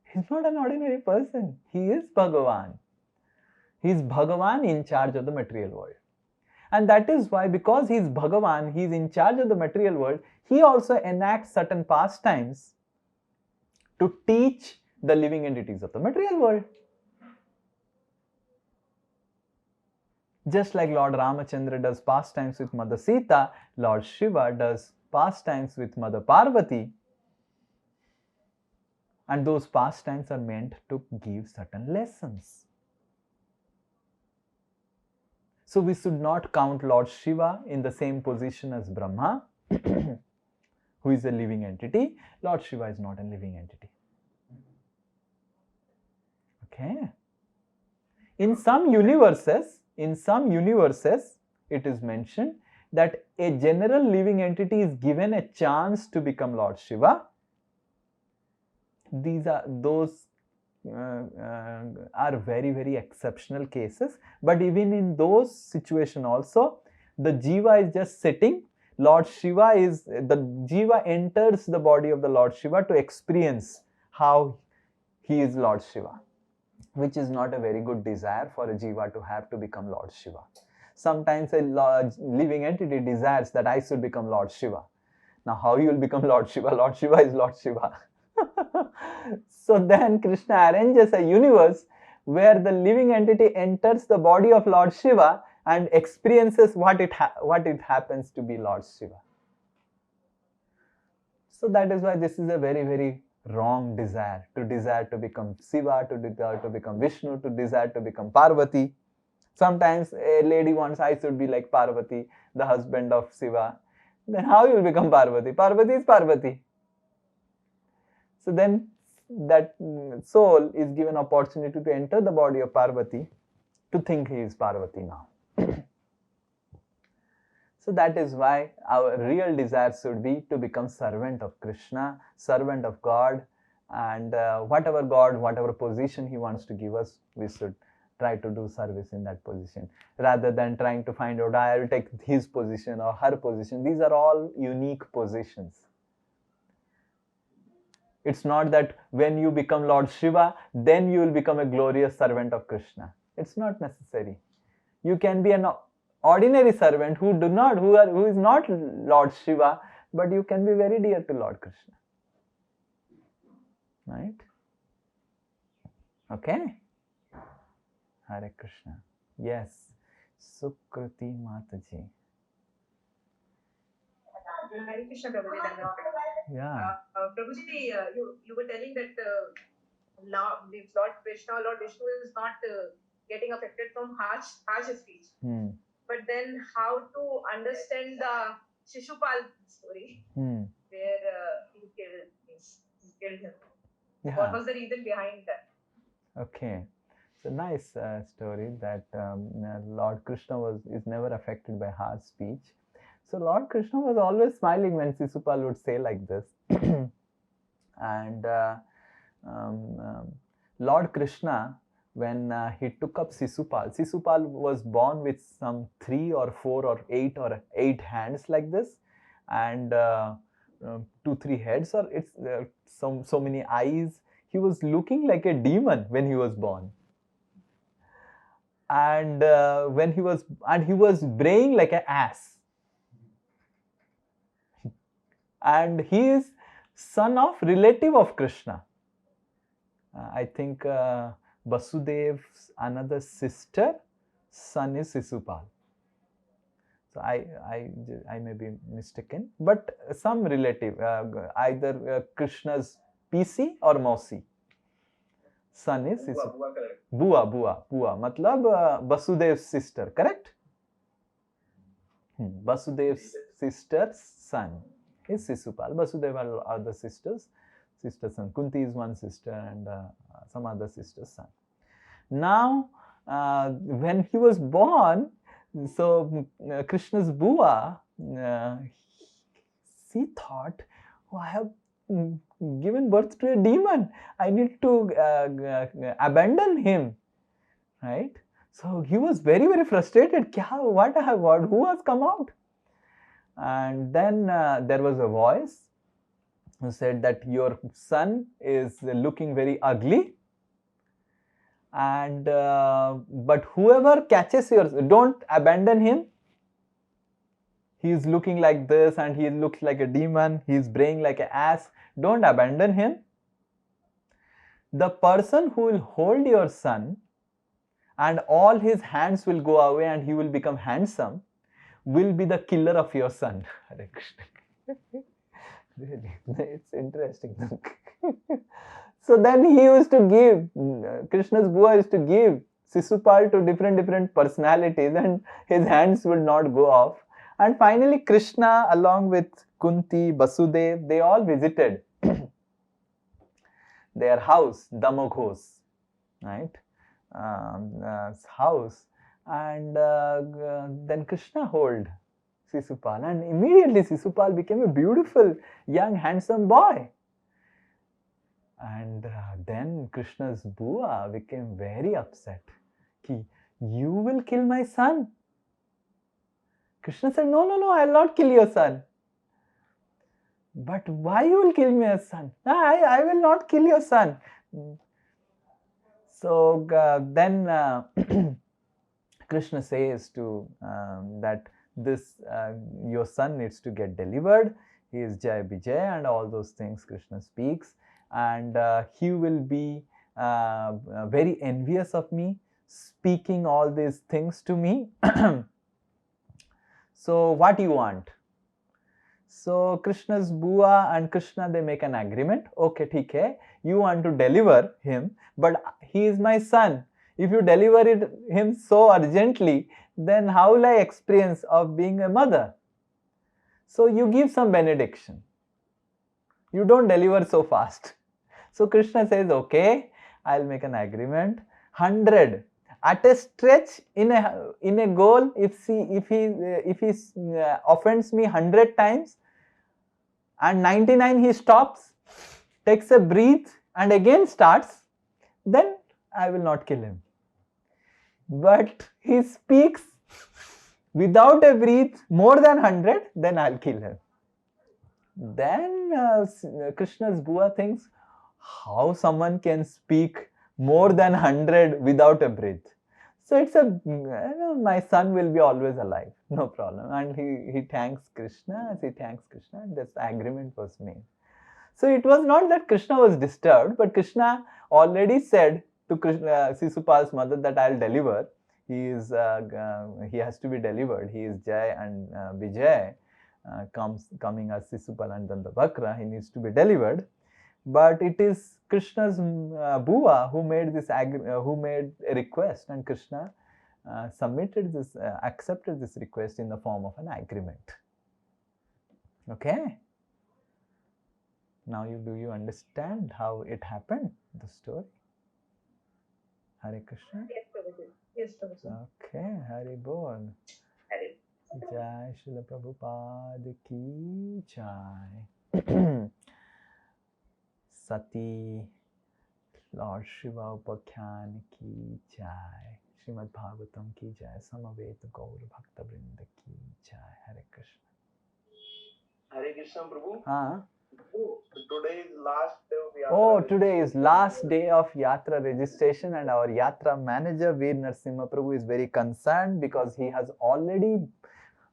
A: He is not an ordinary person. He is Bhagavan. He is Bhagavan in charge of the material world. And that is why, because he is Bhagavan, he is in charge of the material world, he also enacts certain pastimes to teach the living entities of the material world. Just like Lord Ramachandra does pastimes with Mother Sita, Lord Shiva does pastimes with Mother Parvati. And those pastimes are meant to give certain lessons. So we should not count Lord Shiva in the same position as Brahma, who is a living entity. Lord Shiva is not a living entity. Okay. In some universes, it is mentioned that a general living entity is given a chance to become Lord Shiva. These are those are very, very exceptional cases. But even in those situations also, the Jiva is just sitting. Lord Shiva is, the Jiva enters the body of the Lord Shiva to experience how he is Lord Shiva, which is not a very good desire for a Jiva to have to become Lord Shiva. Sometimes a living entity desires that I should become Lord Shiva. Now, how you will become Lord Shiva? Lord Shiva is Lord Shiva. So then Krishna arranges a universe where the living entity enters the body of Lord Shiva and experiences what it happens to be Lord Shiva. So that is why this is a very, very wrong desire to become Shiva, to desire to become Vishnu, to desire to become Parvati. Sometimes a lady wants, I should be like Parvati, the husband of Shiva. Then how you will become Parvati? Parvati is Parvati. So then that soul is given opportunity to enter the body of Parvati to think he is Parvati now. So that is why our real desire should be to become servant of Krishna, servant of God, and whatever God, whatever position he wants to give us, we should try to do service in that position, rather than trying to find out, I will take his position or her position. These are all unique positions. It's not that when you become Lord Shiva, then you will become a glorious servant of Krishna. It's not necessary. You can be an ordinary servant who is not Lord Shiva, but you can be very dear to Lord Krishna. Right? Okay? Hare Krishna. Yes. Sukriti Mataji.
C: Hare Krishna, Prabhuji.
A: Yeah.
C: Prabhuji, you were telling that Lord Krishna or Lord Vishnu is not getting affected from harsh speech. But then how to understand the Shishupal story where he killed him? Yeah. What was the reason behind that?
A: Okay. It's a nice story that Lord Krishna is never affected by harsh speech. So Lord Krishna was always smiling when Shishupal would say like this. And Lord Krishna, when he took up Shishupal was born with some 3 or 4 or 8 hands like this, and 2-3 heads, or it's so many eyes. He was looking like a demon when he was born, and he was braying like an ass, and he is son of relative of Krishna. I think Vasudev's another sister son is Shishupal. So I may be mistaken, but some relative, either Krishna's PC or Mausi. Son is Shishupal. Bua, matlab Vasudev's sister, correct? Vasudev's sister's son is Shishupal. Vasudeva are the sister's son. Kunti is one sister and some other sister's son. Now, when he was born, so Krishna's Bua, she thought, oh, I have given birth to a demon. I need to abandon him, right? So he was very, very frustrated. Who has come out? And then there was a voice who said that your son is looking very ugly, and but whoever catches yours, don't abandon him. He is looking like this and he looks like a demon. He is braying like an ass. Don't abandon him. The person who will hold your son and all his hands will go away and he will become handsome will be the killer of your son. Hare Krishna. Really, it's interesting. So then he used to give, Krishna's Bua used to give Shishupal to different personalities, and his hands would not go off. And finally Krishna, along with Kunti, Vasudev, they all visited their house, Damogho's, right? House, and then Krishna hold Shishupal, and immediately Shishupal became a beautiful, young, handsome boy. And then Krishna's Bua became very upset. Ki, you will kill my son? Krishna said, no, no, no, I will not kill your son. But why you will kill my son? I will not kill your son. So then Krishna says to that this your son needs to get delivered. He is Jai Vijay and all those things Krishna speaks, and he will be very envious of me, speaking all these things to me. So what do you want? So Krishna's Bua and Krishna, they make an agreement. Okay, theek hai, you want to deliver him, but he is my son. If you deliver him so urgently, then how will I experience of being a mother? So you give some benediction. You don't deliver so fast. So Krishna says, okay, I'll make an agreement. 100 at a stretch, in a goal, if he offends me 100 times and 99 he stops, takes a breath and again starts, then I will not kill him. But he speaks without a breath more than 100, then I'll kill him. Then Krishna's Bua thinks, how someone can speak more than 100 without a breath? So it's my son will be always alive, no problem. And he thanks Krishna. As he thanks Krishna, this agreement was made. So it was not that Krishna was disturbed, but Krishna already said to Sisupal's mother that I'll deliver. He has to be delivered. He is Jai and Vijay coming as Sisupal and Dandavakra. He needs to be delivered. But it is Krishna's Bua who made a request, and Krishna accepted this request in the form of an agreement. Okay. Now do you understand how it happened, the story? Hare Krishna?
C: Yes, Prabhuji. Yes, Prabhuji.
A: Okay, Hare Bol.
C: Hare.
A: Jai Srila Prabhupada ki Jai. Sati Lord Shiva Upakhyan ki Jai. Srimad Bhagavatam ki Jai. Samaveta Gaur Bhakta Vrinda ki Jai. Hare Krishna.
F: Hare Krishna, Prabhu.
A: Huh?
F: Today is last day of Yatra.
A: Oh, today is last day of Yatra registration, and our Yatra manager Veer Narasimha Prabhu is very concerned because he has already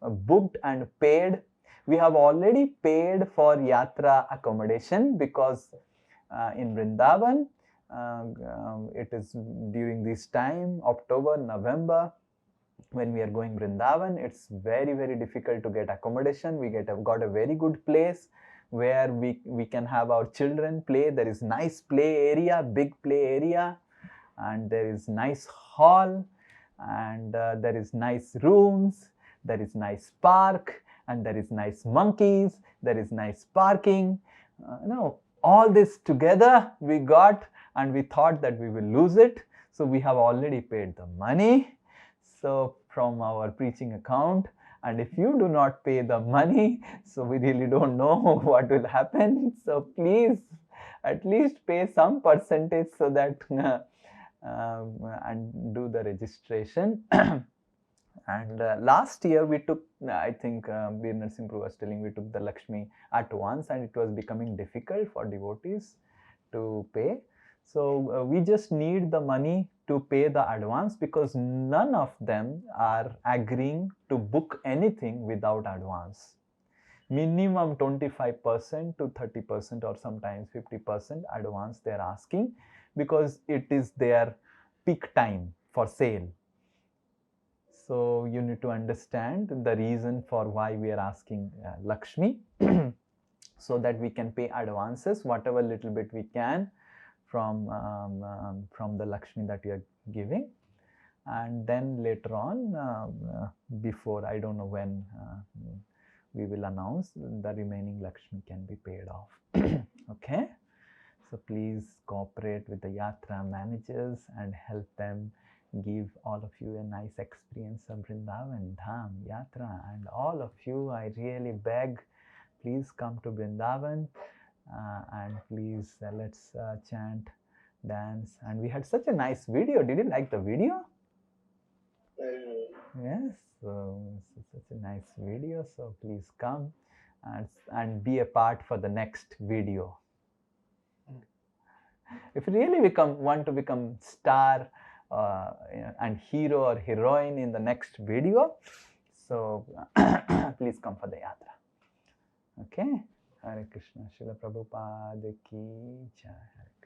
A: booked and paid. We have already paid for Yatra accommodation because in Vrindavan, it is during this time, October, November, when we are going Vrindavan, it's very, very difficult to get accommodation. We got a very good place where we can have our children play. There is nice play area, big play area, and there is nice hall, and there is nice rooms, there is nice park, and there is nice monkeys, there is nice parking. All this together we got, and we thought that we will lose it. So we have already paid the money. So from our preaching account, and if you do not pay the money, so we really don't know what will happen. So please at least pay some percentage so that and do the registration. And last year we took, I think Veer Narasimha Prabhu was telling, we took the Lakshmi at once, and it was becoming difficult for devotees to pay. So we just need the money to pay the advance, because none of them are agreeing to book anything without advance. Minimum 25% to 30% or sometimes 50% advance they are asking, because it is their peak time for sale. So you need to understand the reason for why we are asking Lakshmi, so that we can pay advances, whatever little bit we can from the Lakshmi that we are giving. And then later on, before, I don't know when, we will announce the remaining Lakshmi can be paid off. Okay? So please cooperate with the Yatra managers and help them give all of you a nice experience of Vrindavan, Dham, Yatra. And all of you, I really beg, please come to Vrindavan. And please let's chant, dance, and we had such a nice video. Did you like the video? Yes, so such a nice video. So please come and be a part for the next video. If you really want to become star and hero or heroine in the next video, so please come for the yatra. Okay. Hare Krishna. Srila Prabhupada ki jai.